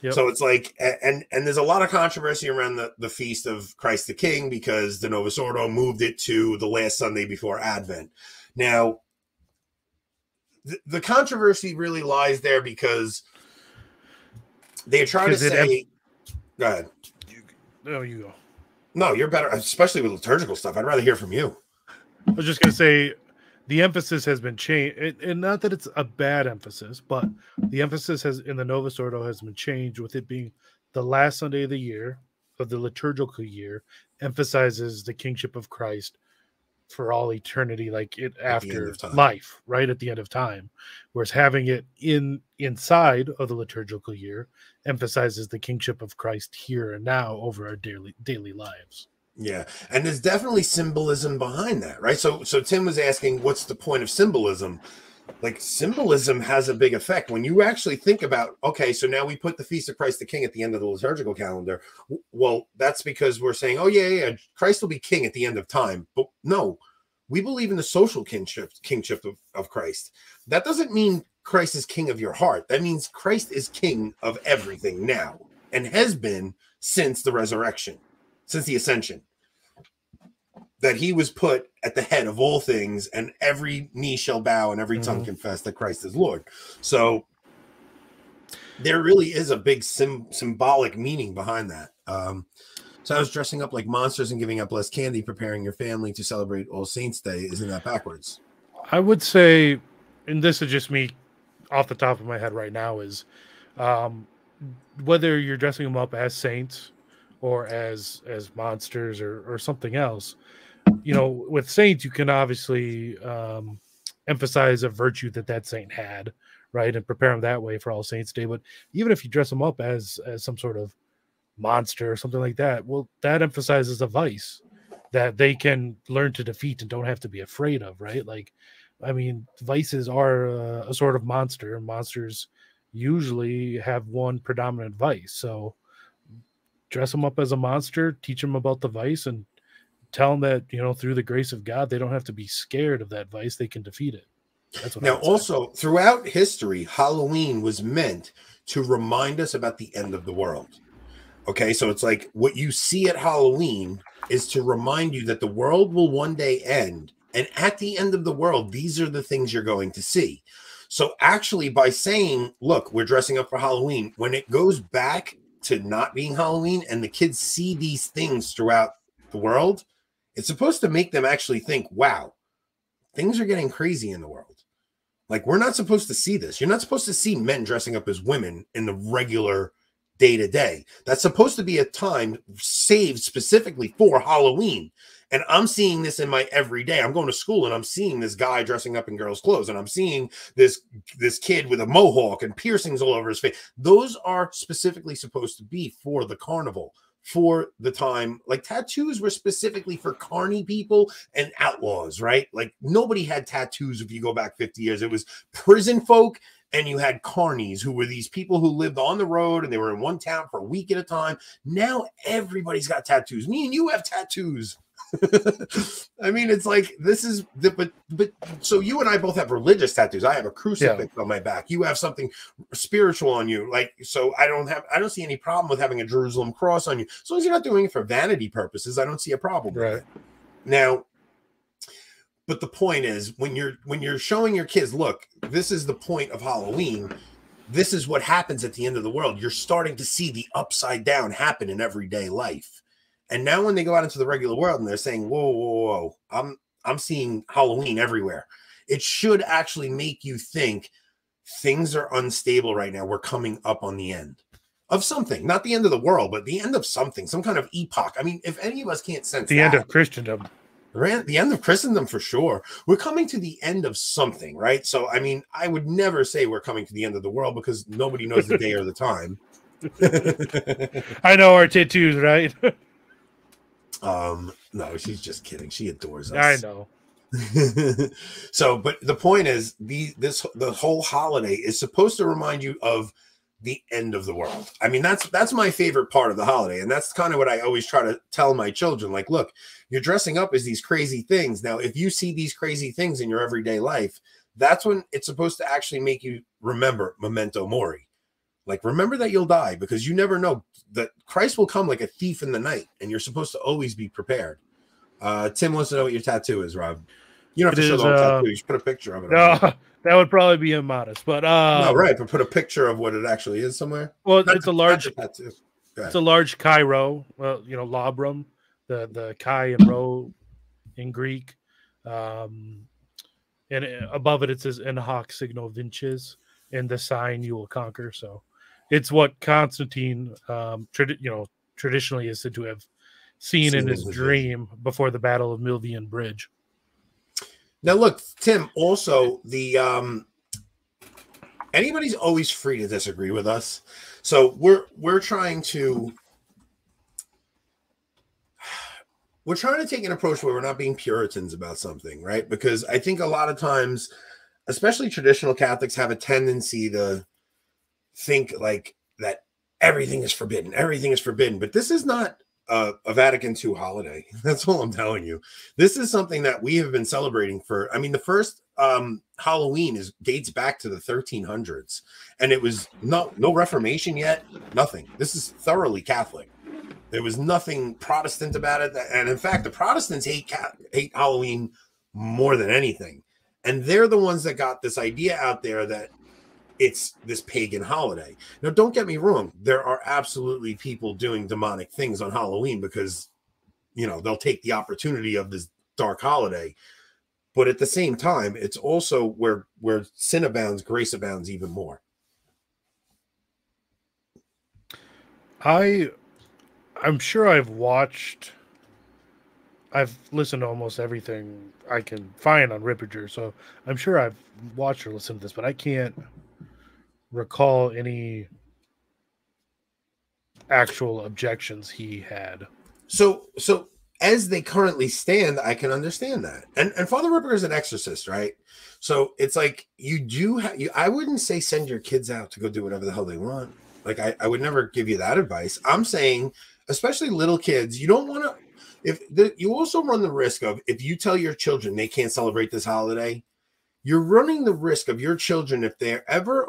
Yep. So it's like, and there's a lot of controversy around the feast of Christ the King because the Novus Ordo moved it to the last Sunday before Advent. Now, the controversy really lies there because they're trying to say. Go ahead. You go. No, you're better, especially with liturgical stuff. I'd rather hear from you. I was just going to say the emphasis has been changed, and not that it's a bad emphasis, but the emphasis in the Novus Ordo has been changed with it being the last Sunday of the year, of the liturgical year, emphasizes the kingship of Christ for all eternity, like it after time. life, right at the end of time. Whereas having it inside of the liturgical year emphasizes the kingship of Christ here and now over our daily lives. Yeah, and there's definitely symbolism behind that, right? So Tim was asking, what's the point of symbolism? Like, symbolism has a big effect when you actually think about, okay, so now we put the Feast of Christ the King at the end of the liturgical calendar. Well, that's because we're saying, oh yeah, Christ will be king at the end of time. But no, we believe in the social kingship of Christ. That doesn't mean Christ is king of your heart. That means Christ is king of everything now and has been since the resurrection, since the ascension. That he was put at the head of all things, and every knee shall bow and every tongue confess that Christ is Lord. So there really is a big symbolic meaning behind that. So I was dressing up like monsters and giving up less candy, preparing your family to celebrate All Saints Day. Isn't that backwards? I would say, and this is just me off the top of my head right now, is whether you're dressing them up as saints or as monsters or something else. You know, with saints, you can obviously emphasize a virtue that saint had, right, and prepare them that way for All Saints Day. But even if you dress them up as some sort of monster or something like that, well, that emphasizes a vice that they can learn to defeat and don't have to be afraid of, right? Like, I mean, vices are a sort of monster, and monsters usually have one predominant vice. So dress them up as a monster, teach them about the vice, and tell them that, you know, through the grace of God, they don't have to be scared of that vice. They can defeat it. That's what. Now, also throughout history, Halloween was meant to remind us about the end of the world. Okay, so it's like what you see at Halloween is to remind you that the world will one day end. And at the end of the world, these are the things you're going to see. So actually, by saying, look, we're dressing up for Halloween, when it goes back to not being Halloween and the kids see these things throughout the world, it's supposed to make them actually think, wow, things are getting crazy in the world. Like, we're not supposed to see this. You're not supposed to see men dressing up as women in the regular day-to-day. That's supposed to be a time saved specifically for Halloween. And I'm seeing this in my everyday. I'm going to school and I'm seeing this guy dressing up in girls' clothes, and I'm seeing this kid with a mohawk and piercings all over his face. Those are specifically supposed to be for the carnival, for the time. Like, tattoos were specifically for carny people and outlaws, right? Like, nobody had tattoos if you go back 50 years. It was prison folk, and you had carnies, who were these people who lived on the road and they were in one town for a week at a time. Now everybody's got tattoos. Me and you have tattoos. I mean, it's like, this is but so you and I both have religious tattoos. I have a crucifix on my back. You have something spiritual on you. Like, so I don't see any problem with having a Jerusalem cross on you. As long as you're not doing it for vanity purposes, I don't see a problem with it. Now, but the point is, when you're showing your kids, look, this is the point of Halloween. This is what happens at the end of the world. You're starting to see the upside down happen in everyday life. And now when they go out into the regular world and they're saying, whoa, I'm seeing Halloween everywhere, it should actually make you think things are unstable right now. We're coming up on the end of something, not the end of the world, but the end of something, some kind of epoch. I mean, if any of us can't sense the end of Christendom, the end of Christendom for sure. We're coming to the end of something, right? So, I mean, I would never say we're coming to the end of the world, because nobody knows the day or the time. I know our tattoos, right? No, she's just kidding. She adores us. I know. So, but the point is, the whole holiday is supposed to remind you of the end of the world. I mean, that's my favorite part of the holiday, and that's kind of what I always try to tell my children. Like, look, you're dressing up as these crazy things. Now, if you see these crazy things in your everyday life, that's when it's supposed to actually make you remember memento mori. Like, remember that you'll die, because you never know that Christ will come like a thief in the night, and you're supposed to always be prepared. Tim wants to know what your tattoo is, Rob. You don't have to show the whole tattoo. You should put a picture of it. No, that would probably be immodest, but no, right. But put a picture of what it actually is somewhere. Well, it's a large tattoo. It's a large chi rho. Well, you know, labrum, the chi and rho in Greek, and above it says "En hoc signo vinces," and the sign you will conquer. So, it's what Constantine, traditionally is said to have seen in his dream before the Battle of Milvian Bridge. Now, look, Tim, also the anybody's always free to disagree with us. So we're trying to take an approach where we're not being Puritans about something, right? Because I think a lot of times, especially traditional Catholics, have a tendency to think like that everything is forbidden. Everything is forbidden. But this is not a Vatican II holiday. That's all I'm telling you. This is something that we have been celebrating for. I mean, the first Halloween dates back to the 1300s, and it was no Reformation yet. Nothing. This is thoroughly Catholic. There was nothing Protestant about it, and in fact, the Protestants hate Halloween more than anything, and they're the ones that got this idea out there that it's this pagan holiday. Now, don't get me wrong. There are absolutely people doing demonic things on Halloween because, you know, they'll take the opportunity of this dark holiday. But at the same time, it's also where sin abounds, grace abounds even more. I'm sure I've listened to almost everything I can find on Rippager, so I'm sure I've watched or listened to this, but I can't recall any actual objections he had. So as they currently stand, I can understand that. And Father Ripper is an exorcist, right? So it's like I wouldn't say send your kids out to go do whatever the hell they want. Like I would never give you that advice. I'm saying, especially little kids, you don't want to. You also run the risk of, if you tell your children they can't celebrate this holiday, you're running the risk of your children, if they're ever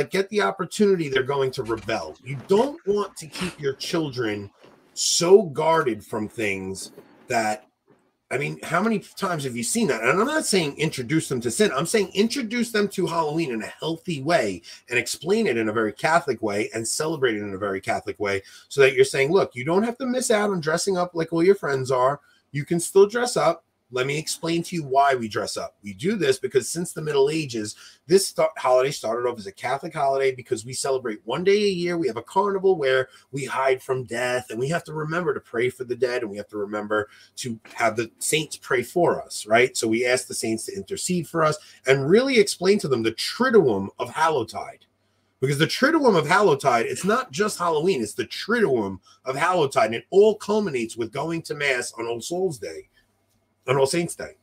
get the opportunity, they're going to rebel. You don't want to keep your children so guarded from things that, I mean, how many times have you seen that? And I'm not saying introduce them to sin. I'm saying introduce them to Halloween in a healthy way and explain it in a very Catholic way and celebrate it in a very Catholic way, so that you're saying, look, you don't have to miss out on dressing up like all your friends are. You can still dress up. Let me explain to you why we dress up. We do this because since the Middle Ages, this holiday started off as a Catholic holiday because we celebrate one day a year. We have a carnival where we hide from death, and we have to remember to pray for the dead, and we have to remember to have the saints pray for us, right? So we ask the saints to intercede for us and really explain to them the Triduum of Hallowtide. Because the Triduum of Hallowtide, it's not just Halloween, it's the Triduum of Hallowtide, and it all culminates with going to Mass on All Souls Day. On All Saints Day.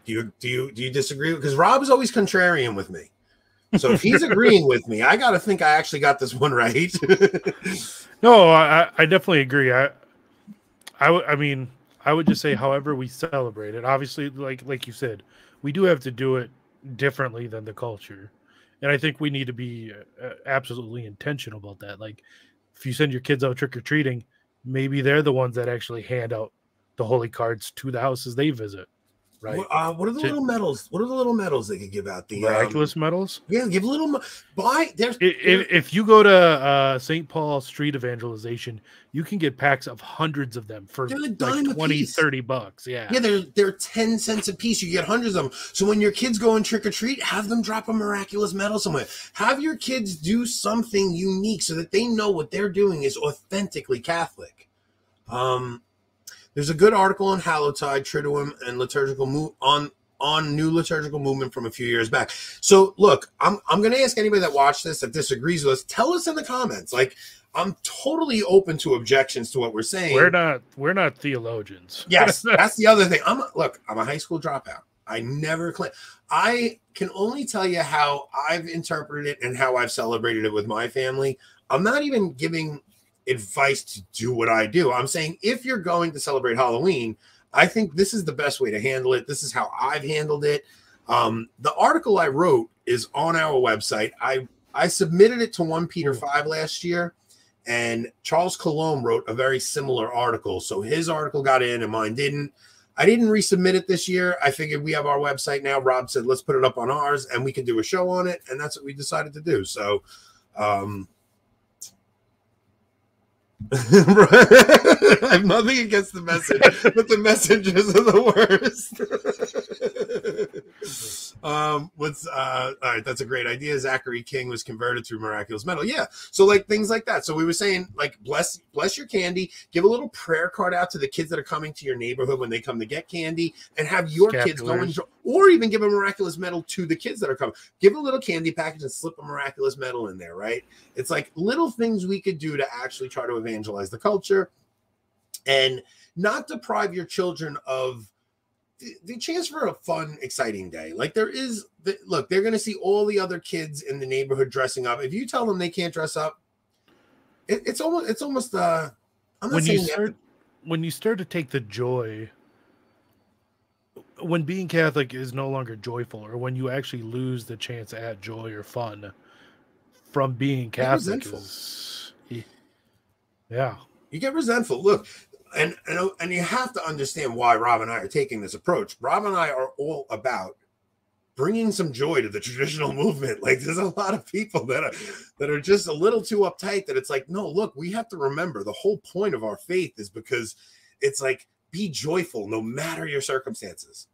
Do you disagree? Because Rob is always contrarian with me. So if he's agreeing with me, I got to think I actually got this one right. No, I definitely agree. I mean, I would just say, however we celebrate it. Obviously, like you said, we do have to do it differently than the culture, and I think we need to be absolutely intentional about that. Like, if you send your kids out trick or treating, maybe they're the ones that actually hand out the holy cards to the houses they visit, right? What are the little medals? What are the little medals they could give out? The miraculous medals? Yeah, give little. If you go to St. Paul Street Evangelization, you can get packs of hundreds of them for like $20-$30. Yeah. Yeah, they're 10 cents a piece. You get hundreds of them. So when your kids go and trick or treat, have them drop a miraculous medal somewhere. Have your kids do something unique so that they know what they're doing is authentically Catholic. There's a good article on Hallowtide, Triduum, and liturgical on new liturgical movement from a few years back. So look, I'm going to ask anybody that watched this that disagrees with us, tell us in the comments. Like, I'm totally open to objections to what we're saying. We're not theologians. Yes, that's the other thing. I'm a high school dropout. I never claim. I can only tell you how I've interpreted it and how I've celebrated it with my family. I'm not even giving advice to do what I do. I'm saying, if you're going to celebrate Halloween, I think this is the best way to handle it. This is how I've handled it. The article I wrote is on our website. I submitted it to 1 Peter 5 last year, and Charles Colomb wrote a very similar article. So his article got in and mine didn't. I didn't resubmit it this year. I figured we have our website now. Rob said, let's put it up on ours and we can do a show on it. And that's what we decided to do. So, I have nothing against the message, but the messages are the worst. What's all right, that's a great idea. Zachary King was converted through miraculous metal. Yeah. So like things like that. So we were saying like bless your candy, give a little prayer card out to the kids that are coming to your neighborhood when they come to get candy, and have your kids go and or even give a miraculous medal to the kids that are coming. Give a little candy package and slip a miraculous medal in there, right? It's like little things we could do to actually try to evangelize the culture and not deprive your children of the chance for a fun, exciting day. Like there is, look, they're going to see all the other kids in the neighborhood dressing up. If you tell them they can't dress up, it's almost. I'm not when saying when you start to take the joy, when being Catholic is no longer joyful, or when you actually lose the chance at joy or fun from being Catholic, yeah, you get resentful. Look. And you have to understand why Rob and I are taking this approach. Rob and I are all about bringing some joy to the traditional movement. Like there's a lot of people that are just a little too uptight that it's like, no, look, we have to remember the whole point of our faith is because it's like, be joyful no matter your circumstances,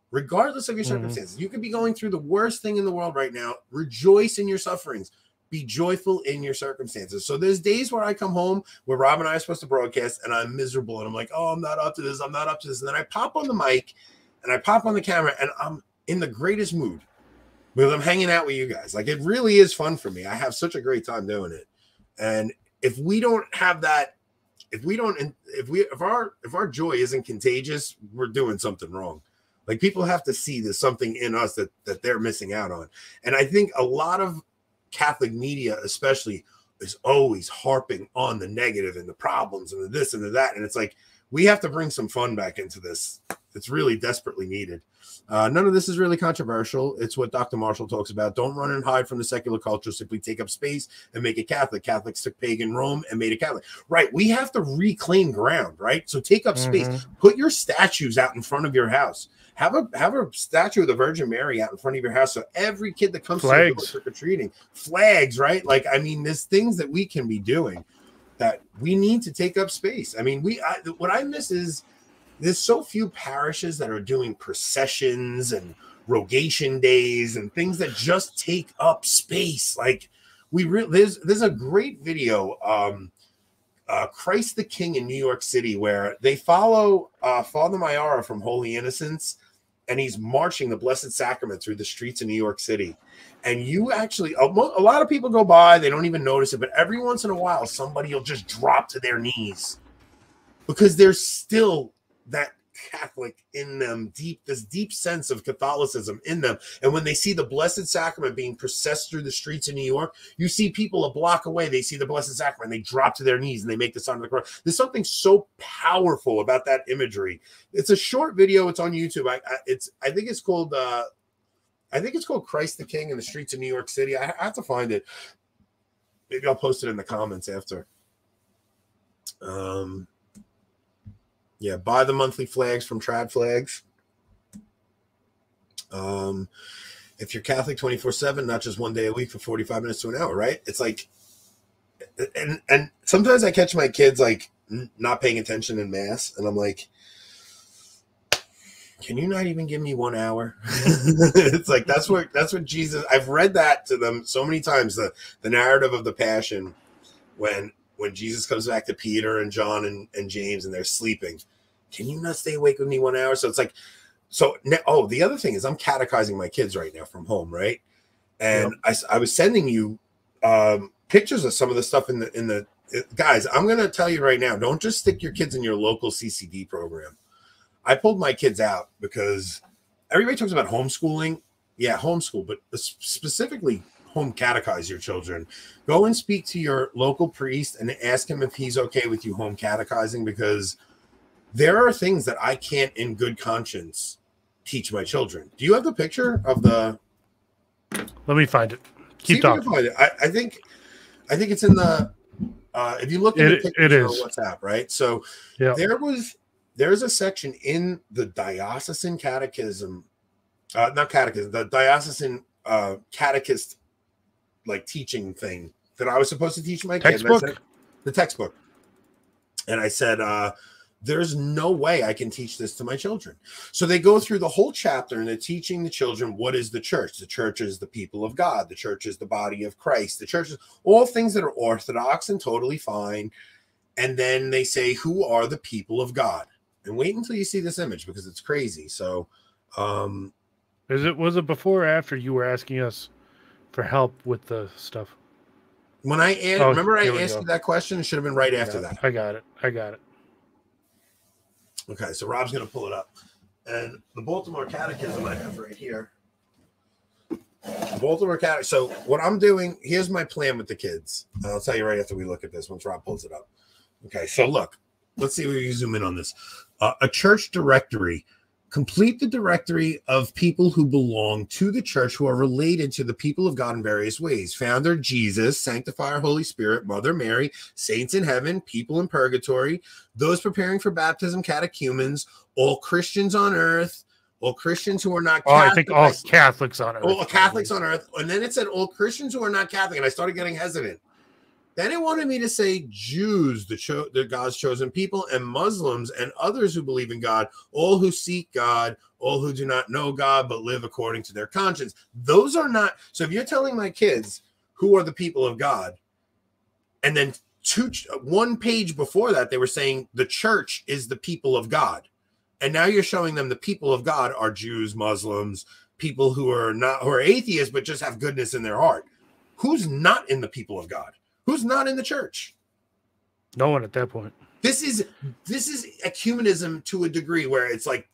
regardless of your circumstances. You could be going through the worst thing in the world right now. Rejoice in your sufferings. Be joyful in your circumstances. So there's days where I come home where Rob and I are supposed to broadcast and I'm miserable and I'm like, oh, I'm not up to this. I'm not up to this. And then I pop on the mic and I pop on the camera and I'm in the greatest mood because I'm hanging out with you guys. Like it really is fun for me. I have such a great time doing it. And if we don't have that, if our joy isn't contagious, we're doing something wrong. Like people have to see there's something in us that they're missing out on. And I think a lot of Catholic media especially is always harping on the negative and the problems and the this and the that. And it's like, we have to bring some fun back into this. It's really desperately needed. None of this is really controversial. It's what Dr. Marshall talks about. Don't run and hide from the secular culture. Simply take up space and make it Catholic. Catholics took pagan Rome and made it Catholic. Right. We have to reclaim ground, right? So take up space. Put your statues out in front of your house. Have a statue of the Virgin Mary out in front of your house. So every kid that comes to trick-or-treating, flags, right? Like, I mean, there's things that we can be doing that we need to take up space. I mean, what I miss is there's so few parishes that are doing processions and rogation days and things that just take up space. Like there's a great video, Christ the King in New York City, where they follow Father Mayara from Holy Innocents, and he's marching the Blessed Sacrament through the streets of New York City. And you actually, a lot of people go by, they don't even notice it, but every once in a while, somebody will just drop to their knees because there's still that Catholic in them, this deep sense of Catholicism in them. And when they see the Blessed Sacrament being processed through the streets of New York, you see people a block away, they see the Blessed Sacrament, they drop to their knees and they make the sign of the cross. There's something so powerful about that imagery. It's a short video. It's on YouTube. I think it's called Christ the King in the Streets of New York City. I have to find it. Maybe I'll post it in the comments after. Yeah, buy the monthly flags from Trad Flags. If you're Catholic 24/7, not just one day a week for 45 minutes to an hour, right? It's like, and sometimes I catch my kids like not paying attention in mass, and I'm like, can you not even give me 1 hour? It's like that's what Jesus. I've read that to them so many times. The narrative of the Passion, when Jesus comes back to Peter and John and James and they're sleeping. Can you not stay awake with me 1 hour? So it's like, the other thing is I'm catechizing my kids right now from home, right? And I was sending you pictures of some of the stuff in the guys. I'm going to tell you right now, don't just stick your kids in your local CCD program. I pulled my kids out because everybody talks about homeschooling. Yeah, homeschool, but specifically home catechize your children. Go and speak to your local priest and ask him if he's okay with you home catechizing, because there are things that I can't in good conscience teach my children. Do you have the picture of the? Let me find it. Keep talking. Find it. I think it's in the. If you look at the picture on WhatsApp, right? So there's a section in the diocesan catechism, not catechism, the diocesan catechist like teaching thing that I was supposed to teach my kids. Textbook? The textbook. And I said, there's no way I can teach this to my children. So they go through the whole chapter and they're teaching the children what is the church. The church is the people of God. The church is the body of Christ. The church is all things that are orthodox and totally fine. And then they say, who are the people of God? And wait until you see this image because it's crazy. So was it before or after you were asking us for help with the stuff? When I remember I asked you that question, it should have been right after that. I got it. Okay, so Rob's going to pull it up. And the Baltimore Catechism I have right here. Baltimore Catechism. So what I'm doing, here's my plan with the kids. I'll tell you right after we look at this once Rob pulls it up. Okay, so look. Let's see if we can zoom in on this. A church directory. Complete the directory of people who belong to the church who are related to the people of God in various ways. Founder Jesus, Sanctifier Holy Spirit, Mother Mary, saints in heaven, people in purgatory, those preparing for baptism, catechumens, all Christians on earth, all Christians who are not Catholic. I think all Catholics on earth. All Catholics on earth. And then it said all Christians who are not Catholic. And I started getting hesitant. Then it wanted me to say Jews, the God's chosen people, and Muslims and others who believe in God, all who seek God, all who do not know God but live according to their conscience. Those are not. So if you're telling my kids who are the people of God, and then one page before that, they were saying the church is the people of God. And now you're showing them the people of God are Jews, Muslims, people who are atheists, but just have goodness in their heart. Who's not in the people of God? Who's not in the church? No one at that point. This is ecumenism to a degree where it's like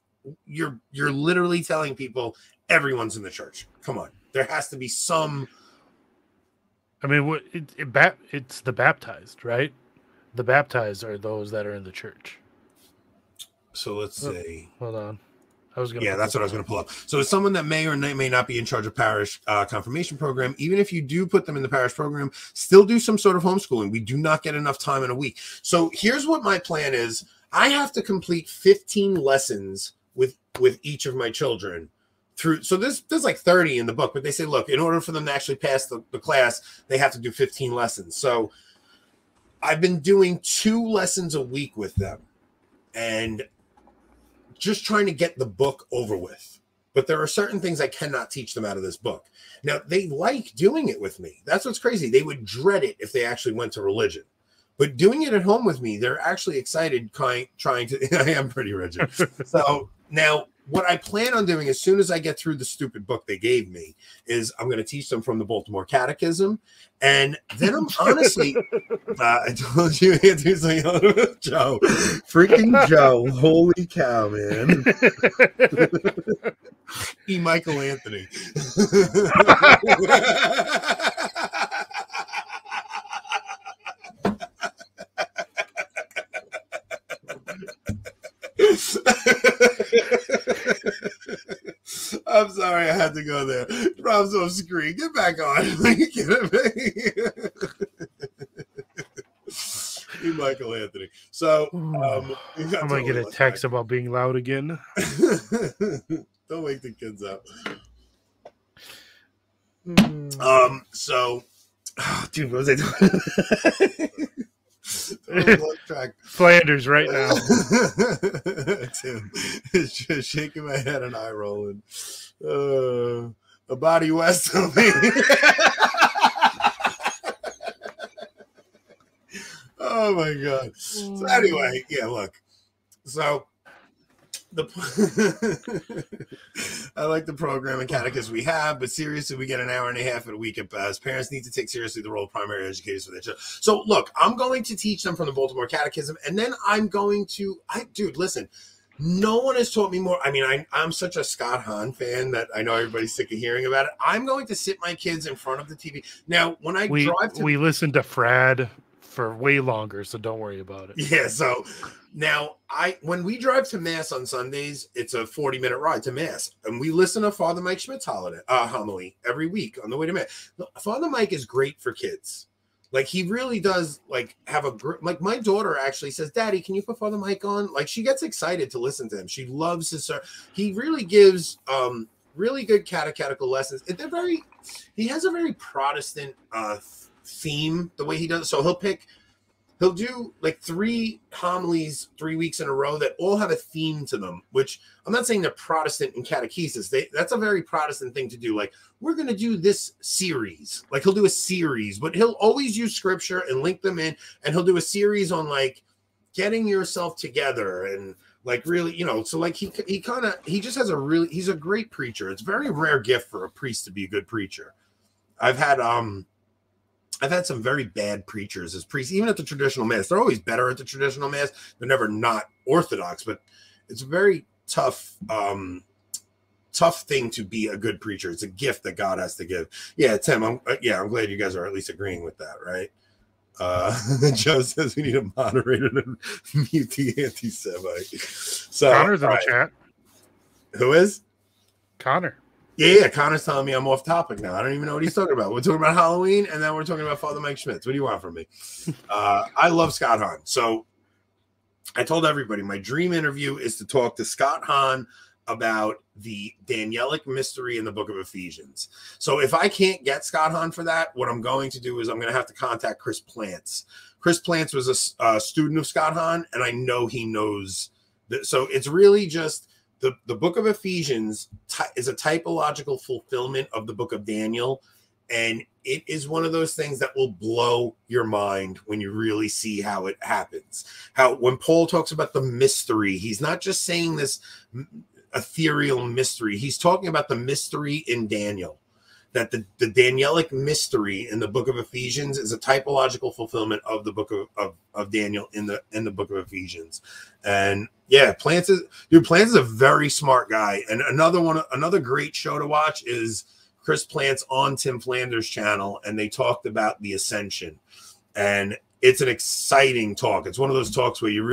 you're literally telling people everyone's in the church. Come on, there has to be some. I mean, it's the baptized, right? The baptized are those that are in the church. So let's see. Hold on. That's what I was going to pull up. So it's someone that may or may not be in charge of parish confirmation program. Even if you do put them in the parish program, still do some sort of homeschooling. We do not get enough time in a week. So here's what my plan is. I have to complete 15 lessons with each of my children through. So there's like 30 in the book, but they say, look, in order for them to actually pass the class, they have to do 15 lessons. So I've been doing 2 lessons a week with them. And just trying to get the book over with. But there are certain things I cannot teach them out of this book. Now, they like doing it with me. That's what's crazy. They would dread it if they actually went to religion. But doing it at home with me, they're actually excited trying to... I am pretty rigid. So now what I plan on doing as soon as I get through the stupid book they gave me is I'm going to teach them from the Baltimore Catechism. And then I'm honestly, I told you to do something with Joe. Freaking Joe. Holy cow, man. Michael Anthony. I'm sorry I had to go there. Rob's off screen. Get back on. Are you kidding me? Michael Anthony. So I'm gonna get a text about being loud again. Don't wake the kids up. Dude, what was I doing? Flanders right now. Tim is just shaking my head and eye rolling. A body west of me. Oh my god. So anyway, yeah, look. So I like the program and catechism we have, but seriously, we get an hour and a half a week at best. Parents need to take seriously the role of primary educators for their children. So look, I'm going to teach them from the Baltimore Catechism, and then I'm going to, dude, listen, no one has taught me more. I mean, I'm such a Scott Hahn fan that I know everybody's sick of hearing about it. I'm going to sit my kids in front of the TV. Now, when we listen to Frad for way longer, so don't worry about it. Yeah, so now when we drive to Mass on Sundays, it's a 40-minute ride to Mass, and we listen to Father Mike Schmidt's homily every week on the way to Mass. Father Mike is great for kids. Like, he really does, like, have like, my daughter actually says, Daddy, can you put Father Mike on? Like, she gets excited to listen to him. She loves his he really gives really good catechetical lessons. He has a very Protestant theme, the way he does it. So he'll pick he'll do like 3 homilies 3 weeks in a row that all have a theme to them, which I'm not saying they're Protestant and catechesis. That's a very Protestant thing to do. Like, we're going to do this series. Like, he'll do a series, but he'll always use scripture and link them in. And he'll do a series on like getting yourself together and like really, you know, so like he just has he's a great preacher. It's a very rare gift for a priest to be a good preacher. I've had some very bad preachers as priests, even at the traditional mass. They're always better at the traditional mass. They're never not orthodox, but it's a very tough thing to be a good preacher. It's a gift that God has to give. Yeah, Tim, I'm glad you guys are at least agreeing with that, right? Joe says we need a moderator to mute the anti-Semite. So Connor's in the chat. Who is? Connor. Yeah, Connor's telling me I'm off topic now. I don't even know what he's talking about. We're talking about Halloween, and then we're talking about Father Mike Schmitz. What do you want from me? I love Scott Hahn. So I told everybody my dream interview is to talk to Scott Hahn about the Danielic mystery in the book of Ephesians. So if I can't get Scott Hahn for that, what I'm going to do is I'm going to have to contact Chris Plants. Chris Plants was a student of Scott Hahn, and I know he knows that. So it's really just the book of Ephesians is a typological fulfillment of the book of Daniel. And it is one of those things that will blow your mind when you really see how it happens. How when Paul talks about the mystery, he's not just saying this ethereal mystery. He's talking about the mystery in Daniel, that the Danielic mystery in the book of Ephesians is a typological fulfillment of the book of Daniel in the book of Ephesians. And yeah, Plants is a very smart guy. And another great show to watch is Chris Plants on Tim Flanders' channel, and they talked about the Ascension. And it's an exciting talk. It's one of those talks where you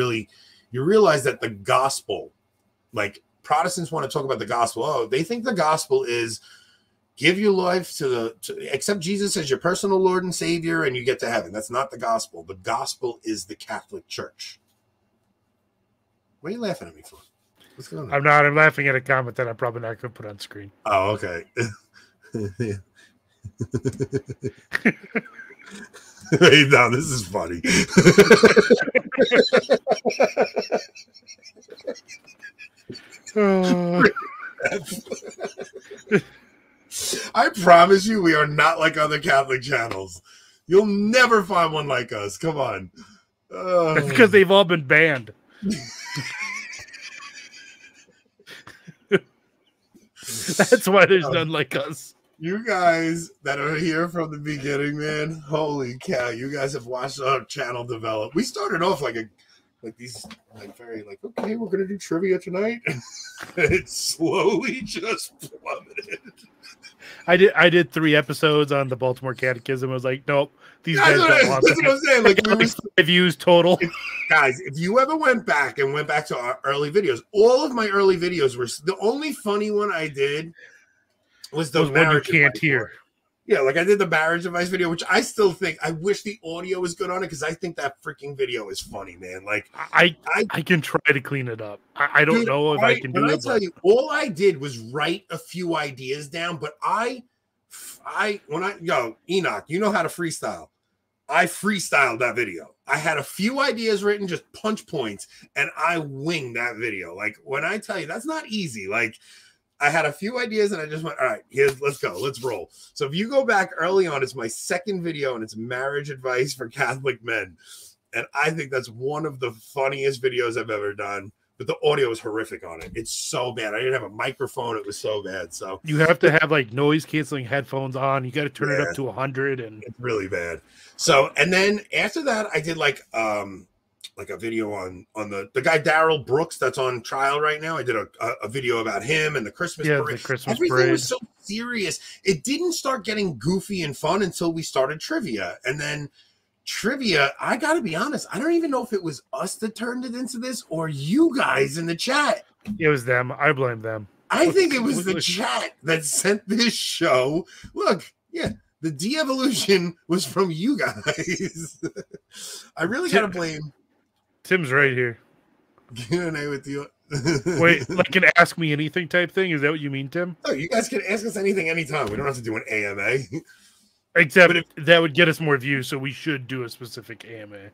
realize that the gospel, like Protestants want to talk about the gospel. Oh, they think the gospel is give your life to accept Jesus as your personal Lord and Savior, and you get to heaven. That's not the gospel. The gospel is the Catholic Church. What are you laughing at me for? What's going on? I'm laughing at a comment that I'm probably not going to put on screen. Oh, okay. Hey, no, this is funny. I promise you, we are not like other Catholic channels. You'll never find one like us. Come on. That's because they've all been banned. That's why there's none like us. You guys that are here from the beginning, man, holy cow! You guys have watched our channel develop. We started off okay, we're gonna do trivia tonight. It slowly just plummeted. I did 3 episodes on the Baltimore Catechism. I was like, nope, these guys don't want that's what I'm saying. Like, we were 5 views total. Guys, if you ever went back to our early videos, all of my early videos were the only funny one I did was the one you can't hear. Yeah, like I did the marriage advice video, which I still think I wish the audio was good on it because I think that freaking video is funny, man. Like I can try to clean it up. I don't know if I can do it. I tell you, all I did was write a few ideas down, but Enoch, you know how to freestyle. I freestyled that video. I had a few ideas written, just punch points, and I winged that video. Like when I tell you, that's not easy. Like I had a few ideas and I just went, all right, let's go. Let's roll. So if you go back early on, it's my second video and it's marriage advice for Catholic men. And I think that's one of the funniest videos I've ever done. But the audio is horrific on it. It's so bad. I didn't have a microphone. It was so bad. So you have to have like noise canceling headphones on. You got to turn it up to 100, and it's really bad. So, and then after that, I did like a video on the guy Daryl Brooks that's on trial right now. I did a video about him and the Christmas parade. Everything was so serious. It didn't start getting goofy and fun until we started trivia. And then trivia, I gotta be honest, I don't even know if it was us that turned it into this or you guys in the chat. It was them. I blame them. I think it was the chat that sent this show. Look, yeah. The de-evolution was from you guys. I really gotta blame. Tim's right here. Q&A with you. Wait, like an ask me anything type thing? Is that what you mean, Tim? Oh, you guys can ask us anything anytime. We don't have to do an AMA. Except that would get us more views, so we should do a specific AMA.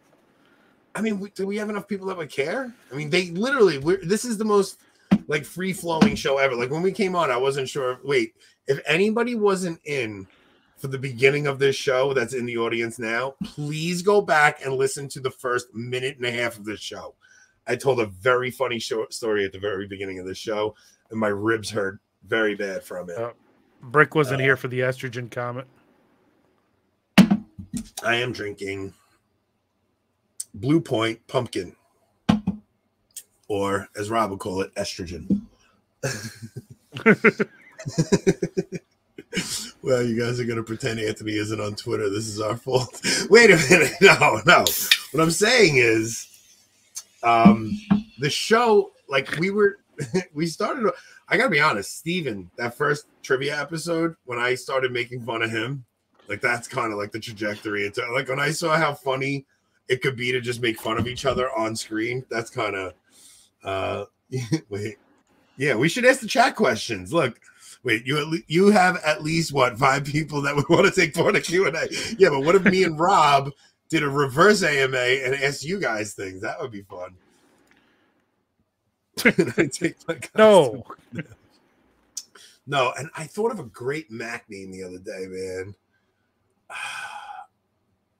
I mean, do we have enough people that would care? I mean, they literally, this is the most like free flowing show ever. Like when we came on, I wasn't sure. Wait, if anybody wasn't in for the beginning of this show that's in the audience now, please go back and listen to the first minute and a half of this show. I told a very funny story at the very beginning of the show, and my ribs hurt very bad from it. Brick wasn't here for the estrogen comment. I am drinking Blue Point Pumpkin, or as Rob would call it, estrogen. Well, you guys are going to pretend Anthony isn't on Twitter. This is our fault. Wait a minute. No. What I'm saying is the show, like we started, I got to be honest, Steven, that first trivia episode, when I started making fun of him, like that's kind of like the trajectory. It's like when I saw how funny it could be to just make fun of each other on screen. That's kind of wait. Yeah, we should ask the chat questions. Look, wait, you have at least what 5 people that would want to take part in Q&A. Yeah, but what if me and Rob did a reverse AMA and asked you guys things? That would be fun. I take my no. No, and I thought of a great Mac name the other day, man.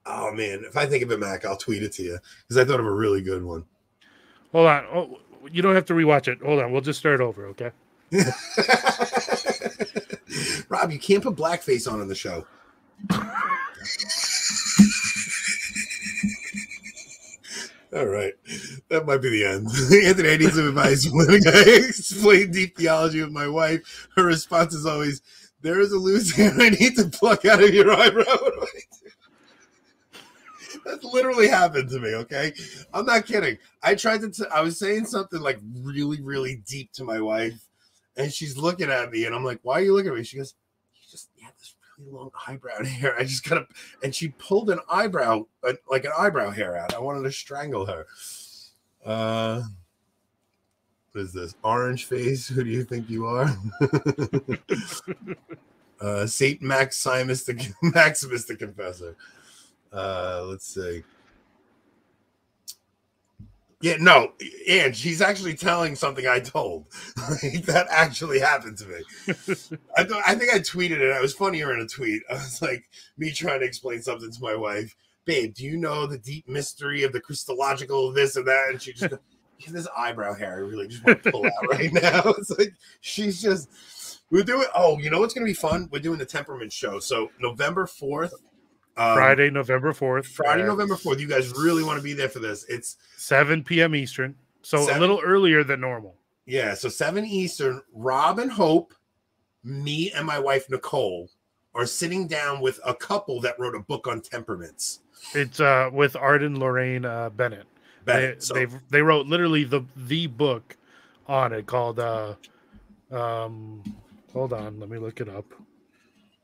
Oh man, if I think of a Mac, I'll tweet it to you because I thought of a really good one. Hold on. Oh, you don't have to rewatch it. Hold on. We'll just start over, okay? Rob, you can't put blackface on in the show. All right. That might be the end. Anthony, I need some advice. When I explain deep theology with my wife, her response is always, there is a loose hair I need to pluck out of your eyebrow. That literally happened to me, okay? I'm not kidding. I was saying something like really, really deep to my wife, and she's looking at me, and I'm like, why are you looking at me? She goes, you have this really long eyebrow hair. I just gotta, and she pulled an eyebrow, like an eyebrow hair out. I wanted to strangle her. What is this? Orange face? Who do you think you are? Saint Maximus the Confessor. Let's see. Yeah, no, and she's actually telling something I told. That actually happened to me. I think I tweeted it. I was funnier in a tweet. I was like, me trying to explain something to my wife. Babe, do you know the deep mystery of the Christological this and that? And she just goes, yeah, this eyebrow hair I really just want to pull out right now. It's like, she's just, we're doing, oh, you know what's going to be fun? We're doing the temperament show. So November 4th. Friday, November 4th. Friday, November 4th. You guys really want to be there for this. It's 7 p.m. Eastern. So a little earlier than normal. Yeah, so 7 Eastern. Rob and Hope, me and my wife, Nicole, are sitting down with a couple that wrote a book on temperaments. It's with Art and Lorraine Bennett. They wrote literally the book on it called hold on, let me look it up.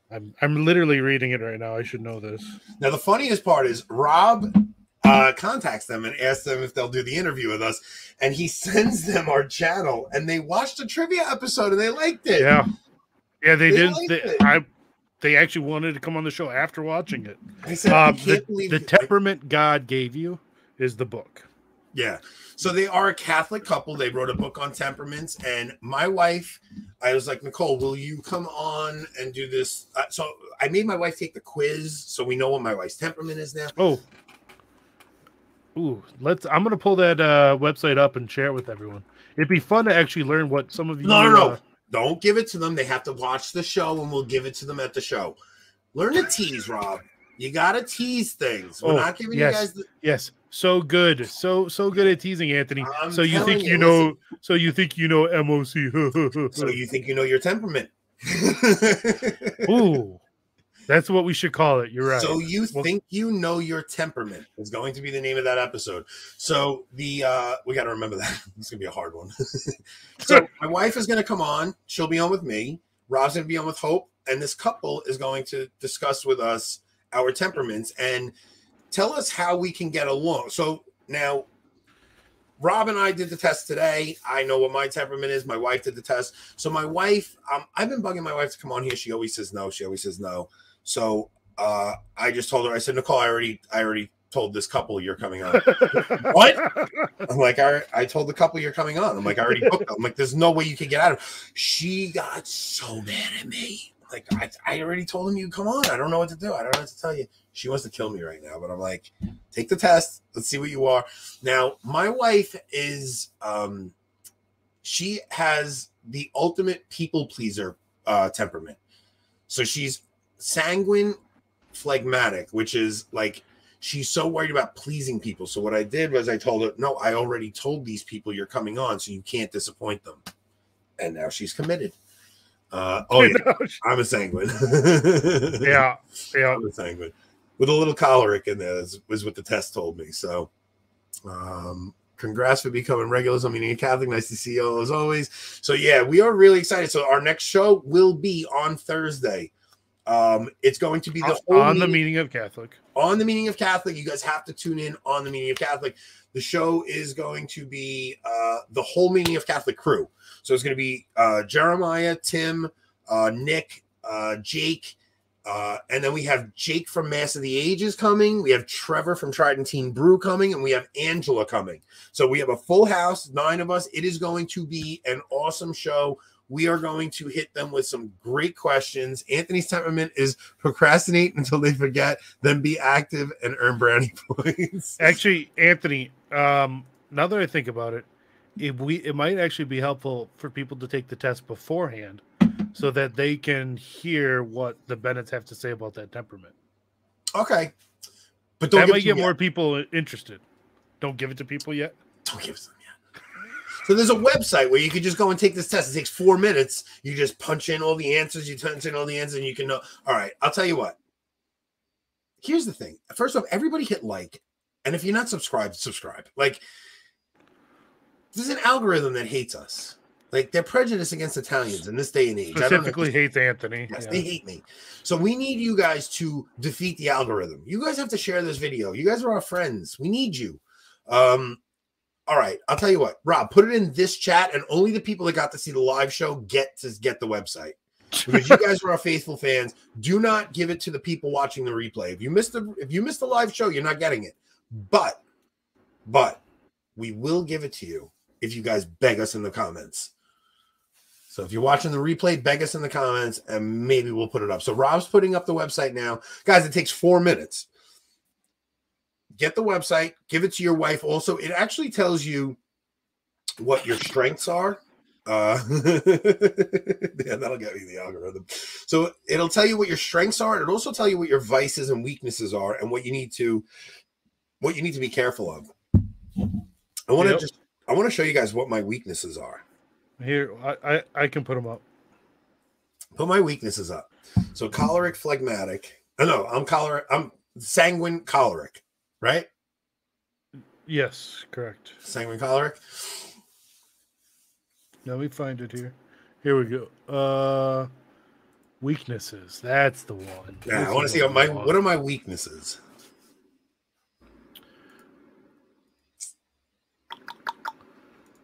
I'm literally reading it right now. I should know this. Now the funniest part is Rob contacts them and asks them if they'll do the interview with us, and he sends them our channel, and they watched the trivia episode and they liked it. Yeah, they didn't. They actually wanted to come on the show after watching it. I said, I can't believe the temperament God gave you is the book. Yeah. So they are a Catholic couple. They wrote a book on temperaments. And my wife, I was like, Nicole, will you come on and do this? So I made my wife take the quiz so we know what my wife's temperament is now. Oh. Ooh, I'm going to pull that website up and share it with everyone. It'd be fun to actually learn what some of you... No. Don't give it to them. They have to watch the show, and we'll give it to them at the show. Learn to tease, Rob. You got to tease things. We're not giving you guys... Yes. So good. So good at teasing, Anthony. So you think you know MOC. So you think you know your temperament. Ooh. That's what we should call it. You're right. So you think you know your temperament is going to be the name of that episode. So we got to remember that. It's going to be a hard one. So my wife is going to come on. She'll be on with me. Rob's going to be on with Hope. And this couple is going to discuss with us our temperaments and tell us how we can get along. So now Rob and I did the test today. I know what my temperament is. My wife did the test. So my wife, I've been bugging my wife to come on here. She always says no. So I just told her, I said, Nicole, I already told this couple you're coming on. What? I'm like, I told the couple you're coming on. I'm like, I already booked them. I'm like, there's no way you can get out of it. She got so mad at me. Like, I already told him you come on. I don't know what to do. I don't know what to tell you. She wants to kill me right now, but I'm like, take the test. Let's see what you are. Now, my wife is, she has the ultimate people pleaser temperament. So she's sanguine phlegmatic, which is like, she's so worried about pleasing people. So what I did was I told her, no, I already told these people you're coming on, so you can't disappoint them. And now she's committed. Oh yeah, I'm a sanguine. yeah. I'm a sanguine with a little choleric in there. Was what the test told me. So, congrats for becoming regulars on Meaning of Catholic. Nice to see you all as always. So yeah, we are really excited. So our next show will be on Thursday. It's going to be the whole on the Meaning of Catholic. On the Meaning of Catholic. You guys have to tune in on the Meaning of Catholic. The show is going to be the whole Meaning of Catholic crew. So it's going to be Jeremiah, Tim, Nick, Jake, and then we have Jake from Mass of the Ages coming. We have Trevor from Trident Teen Brew coming, and we have Angela coming. So we have a full house, 9 of us. It is going to be an awesome show. We are going to hit them with some great questions. Anthony's temperament is procrastinate until they forget, then be active and earn brownie points. Actually, Anthony, now that I think about it, it might actually be helpful for people to take the test beforehand so that they can hear what the Bennetts have to say about that temperament. Okay. But that might get more people interested. Don't give it to people yet. Don't give it to them yet. So there's a website where you can just go and take this test. It takes 4 minutes. You just punch in all the answers. You punch in all the answers, and you can know. All right, I'll tell you what. Here's the thing. First off, everybody hit like. And if you're not subscribed, subscribe. Like, there's an algorithm that hates us. Like, they're prejudiced against Italians in this day and age. Specifically hates Anthony. Yes, they hate me. So we need you guys to defeat the algorithm. You guys have to share this video. You guys are our friends. We need you. All right, I'll tell you what. Rob, put it in this chat, and only the people that got to see the live show get the website. Because you guys are our faithful fans. Do not give it to the people watching the replay. If you missed the live show, you're not getting it. But we will give it to you if you guys beg us in the comments. So if you're watching the replay, beg us in the comments, and maybe we'll put it up. So Rob's putting up the website now. Guys, it takes 4 minutes. Get the website. Give it to your wife. Also, it actually tells you what your strengths are. Yeah, that'll get me the algorithm. So it'll tell you what your strengths are. It'll also tell you what your vices and weaknesses are and what you need to be careful of. I want to show you guys what my weaknesses are. Here, I can put them up. Put my weaknesses up. So choleric, phlegmatic. I'm sanguine, choleric, right? Yes, correct. Sanguine, choleric. Let me find it here. Here we go. Weaknesses. That's the one. Yeah, I want to see what are my weaknesses.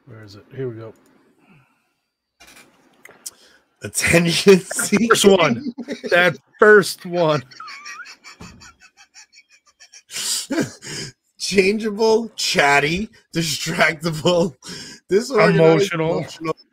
Where is it? Here we go. Attention seeking. First one. That first one. Changeable, chatty, distractible, emotional.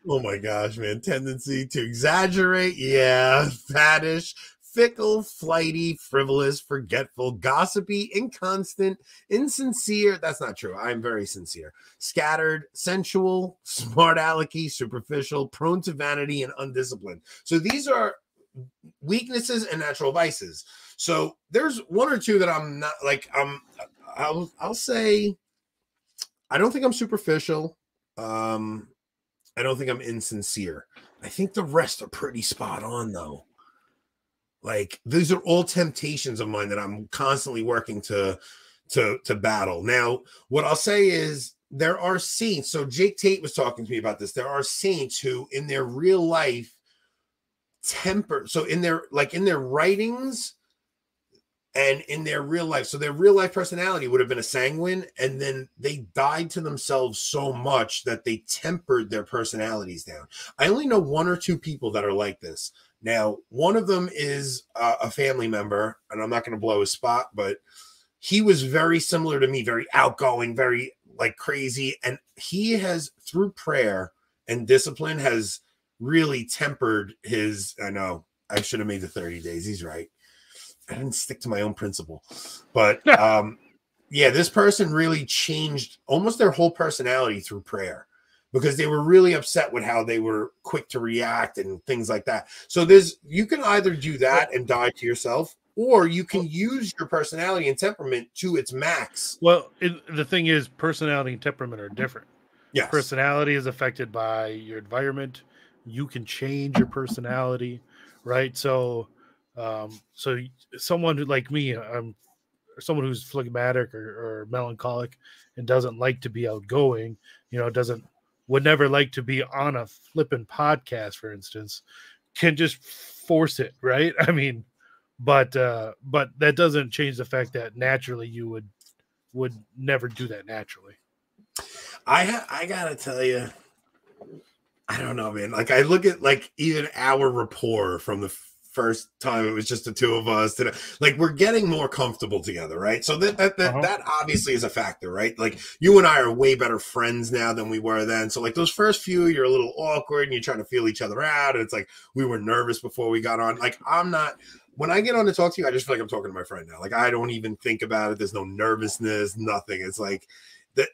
Oh my gosh, man. Tendency to exaggerate. Yeah. Faddish, fickle, flighty, frivolous, forgetful, gossipy, inconstant, insincere. That's not true. I'm very sincere. Scattered, sensual, smart alecky, superficial, prone to vanity, and undisciplined. So these are weaknesses and natural vices. So there's one or two that I'm not like, I'll say, I don't think I'm superficial. I don't think I'm insincere. I think the rest are pretty spot on though. Like these are all temptations of mine that I'm constantly working to battle. Now, what I'll say is there are saints. So Jake Tate was talking to me about this. There are saints who in their real life temper. So in their writings and in their real life. So their real life personality would have been a sanguine, and then they died to themselves so much that they tempered their personalities down. I only know one or two people that are like this. Now, one of them is a family member, and I'm not going to blow his spot, but he was very similar to me, very outgoing, very like crazy. And he has, through prayer and discipline, has really tempered his, I know I should have made the 30 days. He's right. I didn't stick to my own principle, but yeah, this person really changed almost their whole personality through prayer, because they were really upset with how they were quick to react and things like that. So you can either do that and die to yourself, or you can use your personality and temperament to its max. Well, the thing is, personality and temperament are different. Yes. Personality is affected by your environment. You can change your personality, right? So someone like me, I'm someone who's phlegmatic or melancholic and doesn't like to be outgoing, would never like to be on a flippin' podcast, for instance, can just force it, right? I mean, but that doesn't change the fact that naturally you would never do that naturally. I gotta tell you, I don't know, man. Like, I look at like even our rapport from the first time it was just the two of us, like, we're getting more comfortable together, right? So that obviously is a factor, right? Like, you and I are way better friends now than we were then. So like those first few, you're a little awkward and you're trying to feel each other out, and it's like we were nervous before we got on. Like, I'm not. When I get on to talk to you, I just feel like I'm talking to my friend now. Like, I don't even think about it. There's no nervousness, nothing. It's like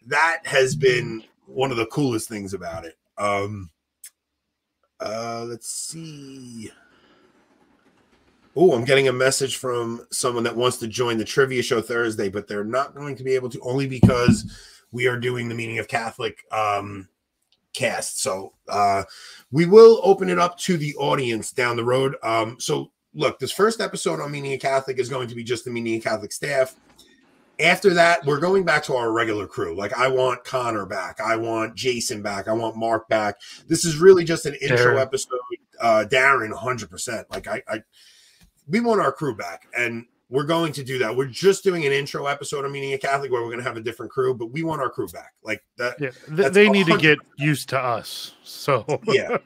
that has been one of the coolest things about it. Let's see. Oh, I'm getting a message from someone that wants to join the trivia show Thursday, but they're not going to be able to, only because we are doing the Meaning of Catholic cast. So we will open it up to the audience down the road. So look, this first episode on Meaning of Catholic is going to be just the Meaning of Catholic staff. After that, we're going back to our regular crew. Like, I want Connor back. I want Jason back. I want Mark back. This is really just an intro episode. Darren, 100%. Like, we want our crew back, and we're going to do that. We're just doing an intro episode of Meaning of Catholic where we're going to have a different crew, but we want our crew back. Like that. Yeah, they need to get used to us. So yeah,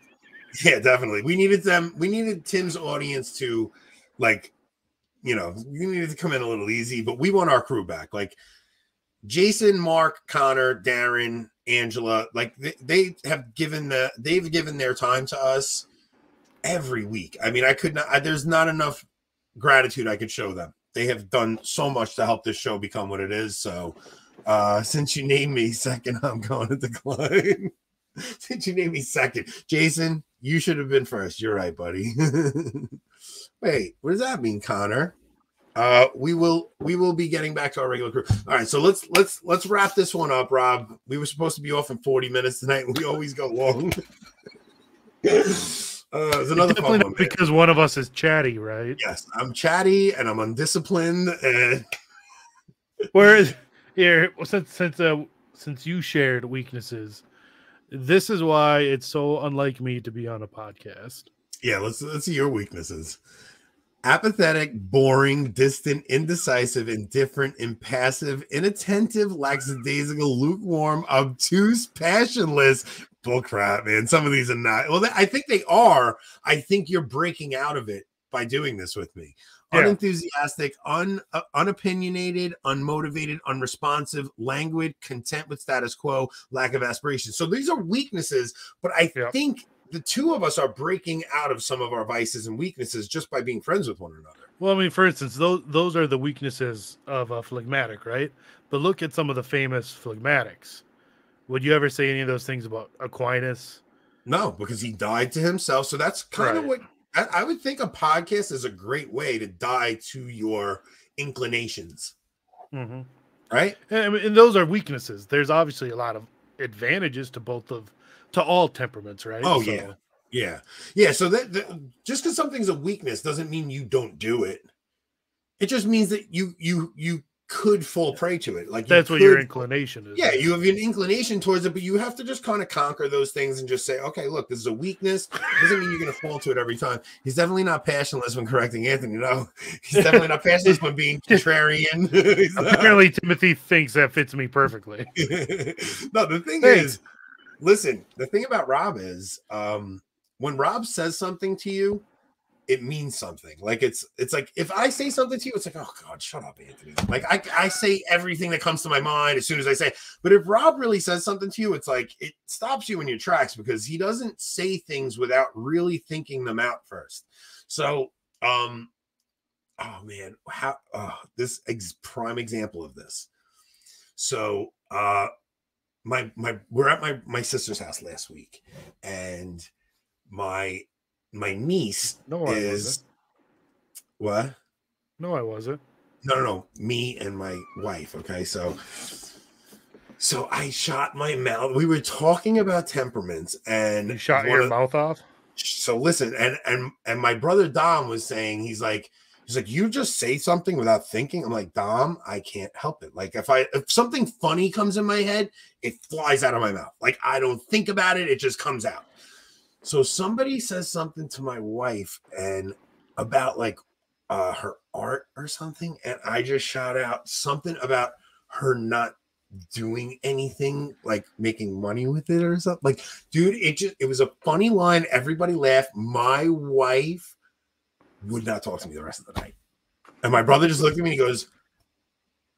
definitely. We needed them. We needed Tim's audience to, like, you needed to come in a little easy, but we want our crew back. Like, Jason, Mark, Connor, Darren, Angela, like they've given their time to us every week. I mean, there's not enough gratitude I could show them. They have done so much to help this show become what it is. So since you named me second, I'm going to decline. Since you named me second, Jason, you should have been first. You're right, buddy. Wait, what does that mean, Connor? We will be getting back to our regular crew. All right, so let's wrap this one up, Rob. We were supposed to be off in 40 minutes tonight, and we always go long. There's another fun one, because one of us is chatty, right? Yes, I'm chatty and I'm undisciplined. And whereas here, since you shared weaknesses, this is why it's so unlike me to be on a podcast. Yeah, let's see your weaknesses. Apathetic, boring, distant, indecisive, indifferent, impassive, inattentive, lackadaisical, lukewarm, obtuse, passionless. Bullcrap, man. Some of these are not. Well, I think they are. I think you're breaking out of it by doing this with me. Yeah. Unenthusiastic, unopinionated, unmotivated, unresponsive, languid, content with status quo, lack of aspiration. So these are weaknesses, but I think the two of us are breaking out of some of our vices and weaknesses just by being friends with one another. Well, I mean, for instance, those are the weaknesses of a phlegmatic, right? But look at some of the famous phlegmatics. Would you ever say any of those things about Aquinas? No, because he died to himself. So that's kind of what I would think. A podcast is a great way to die to your inclinations. Mm-hmm. Right? And those are weaknesses. There's obviously a lot of advantages to all temperaments, right? Oh, so. Yeah. So that just because something's a weakness doesn't mean you don't do it. It just means that you could fall prey to it. Like, that's what your inclination is. Yeah, you have an inclination towards it, but you have to just kind of conquer those things and just say, okay, look, this is a weakness. Doesn't mean you're going to fall to it every time. He's definitely not passionless when correcting Anthony. No, he's definitely not passionless when being contrarian. Apparently, Timothy thinks that fits me perfectly. No, the thing is, listen, the thing about Rob is when Rob says something to you, it means something. Like it's like if I say something to you, it's like, oh God, shut up, Anthony. Like I say everything that comes to my mind as soon as I say it. But if Rob really says something to you, it's like it stops you in your tracks because he doesn't say things without really thinking them out first. So oh man, this prime example of this. So we're at my sister's house last week, and my niece is what? No, I wasn't. No. Me and my wife. Okay, so I shot my mouth. We were talking about temperaments, and you shot your mouth off. So listen, and my brother Dom was saying, he's like, you just say something without thinking. I'm like, Dom, I can't help it. Like if something funny comes in my head, it flies out of my mouth. Like I don't think about it, it just comes out. So somebody says something to my wife and about like her art or something, and I just shot out something about her not doing anything, like making money with it or something. Like, dude, it was a funny line. Everybody laughed. My wife would not talk to me the rest of the night. And my brother just looked at me and he goes,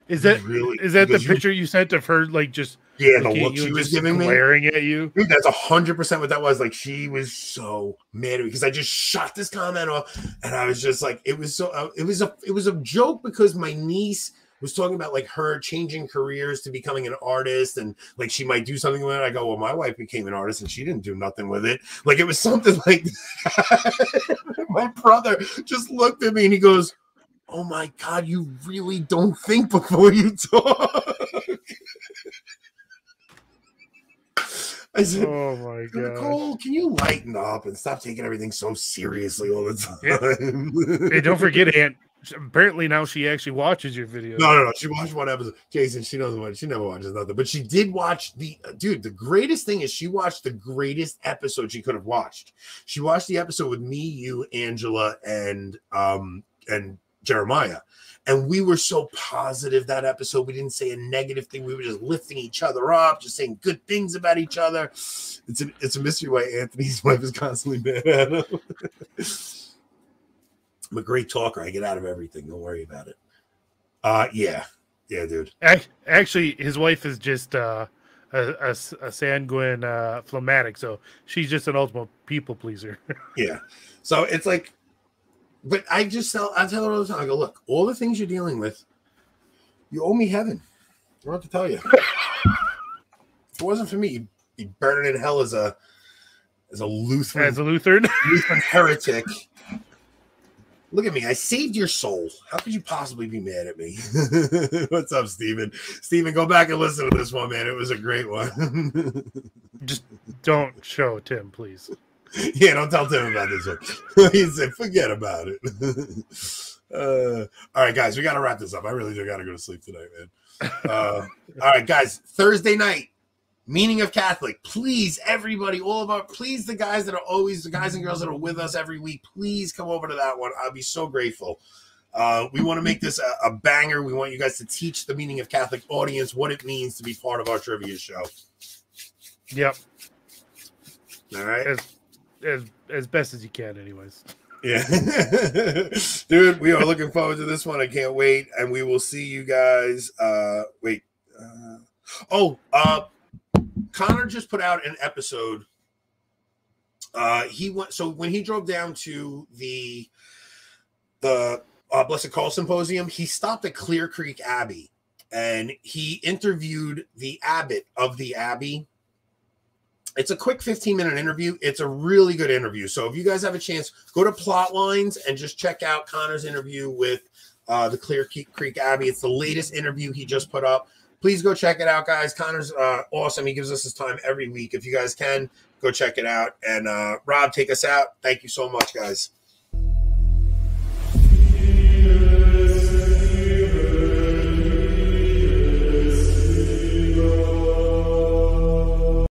Is that the picture you sent of her, like just the look she was giving me, glaring at you? Dude, that's 100% what that was. Like she was so mad at me because I just shot this comment off, and I was just like, it was a joke because my niece was talking about like her changing careers to becoming an artist, and like she might do something with it. I go, well, my wife became an artist and she didn't do nothing with it. Like it was something like that. My brother just looked at me and he goes, oh my God, you really don't think before you talk. I said, oh my God, Nicole, can you lighten up and stop taking everything so seriously all the time? Yeah. Hey, don't forget, Aunt. Apparently now she actually watches your videos. No. She watched one episode. Jason, she doesn't watch. She never watches nothing. But she did watch the greatest thing is she watched the greatest episode she could have watched. She watched the episode with me, you, Angela, and Jeremiah. And we were so positive that episode. We didn't say a negative thing. We were just lifting each other up, just saying good things about each other. It's a mystery why Anthony's wife is constantly mad at him. I'm a great talker. I get out of everything. Don't worry about it. Yeah, dude. Actually, his wife is just a sanguine phlegmatic, so she's just an ultimate people pleaser. Yeah. So it's like, but I tell her all the time. I go, look, all the things you're dealing with, you owe me heaven. I don't have to tell you. If it wasn't for me, you'd burn it in hell as a Lutheran. As a Lutheran heretic. Look at me. I saved your soul. How could you possibly be mad at me? What's up, Steven? Steven, go back and listen to this one, man. It was a great one. Just don't show Tim, please. Yeah, don't tell Tim about this one. He said, forget about it. All right, guys, we got to wrap this up. I really do got to go to sleep tonight, man. All right, guys, Thursday night. Meaning of Catholic, please, everybody, please, the guys and girls that are with us every week, please come over to that one. I'll be so grateful. We want to make this a banger. We want you guys to teach the Meaning of Catholic audience what it means to be part of our trivia show. Yep. All right. As best as you can, anyways. Yeah. Dude, we are looking forward to this one. I can't wait. And we will see you guys. Connor just put out an episode. When he drove down to the Blessed Carl Symposium, he stopped at Clear Creek Abbey and he interviewed the abbot of the abbey. It's a quick 15-minute interview. It's a really good interview. So if you guys have a chance, go to Plotlines and just check out Connor's interview with the Clear Creek Abbey. It's the latest interview he just put up. Please go check it out, guys. Connor's awesome. He gives us his time every week. If you guys can, go check it out. And Rob, take us out. Thank you so much, guys.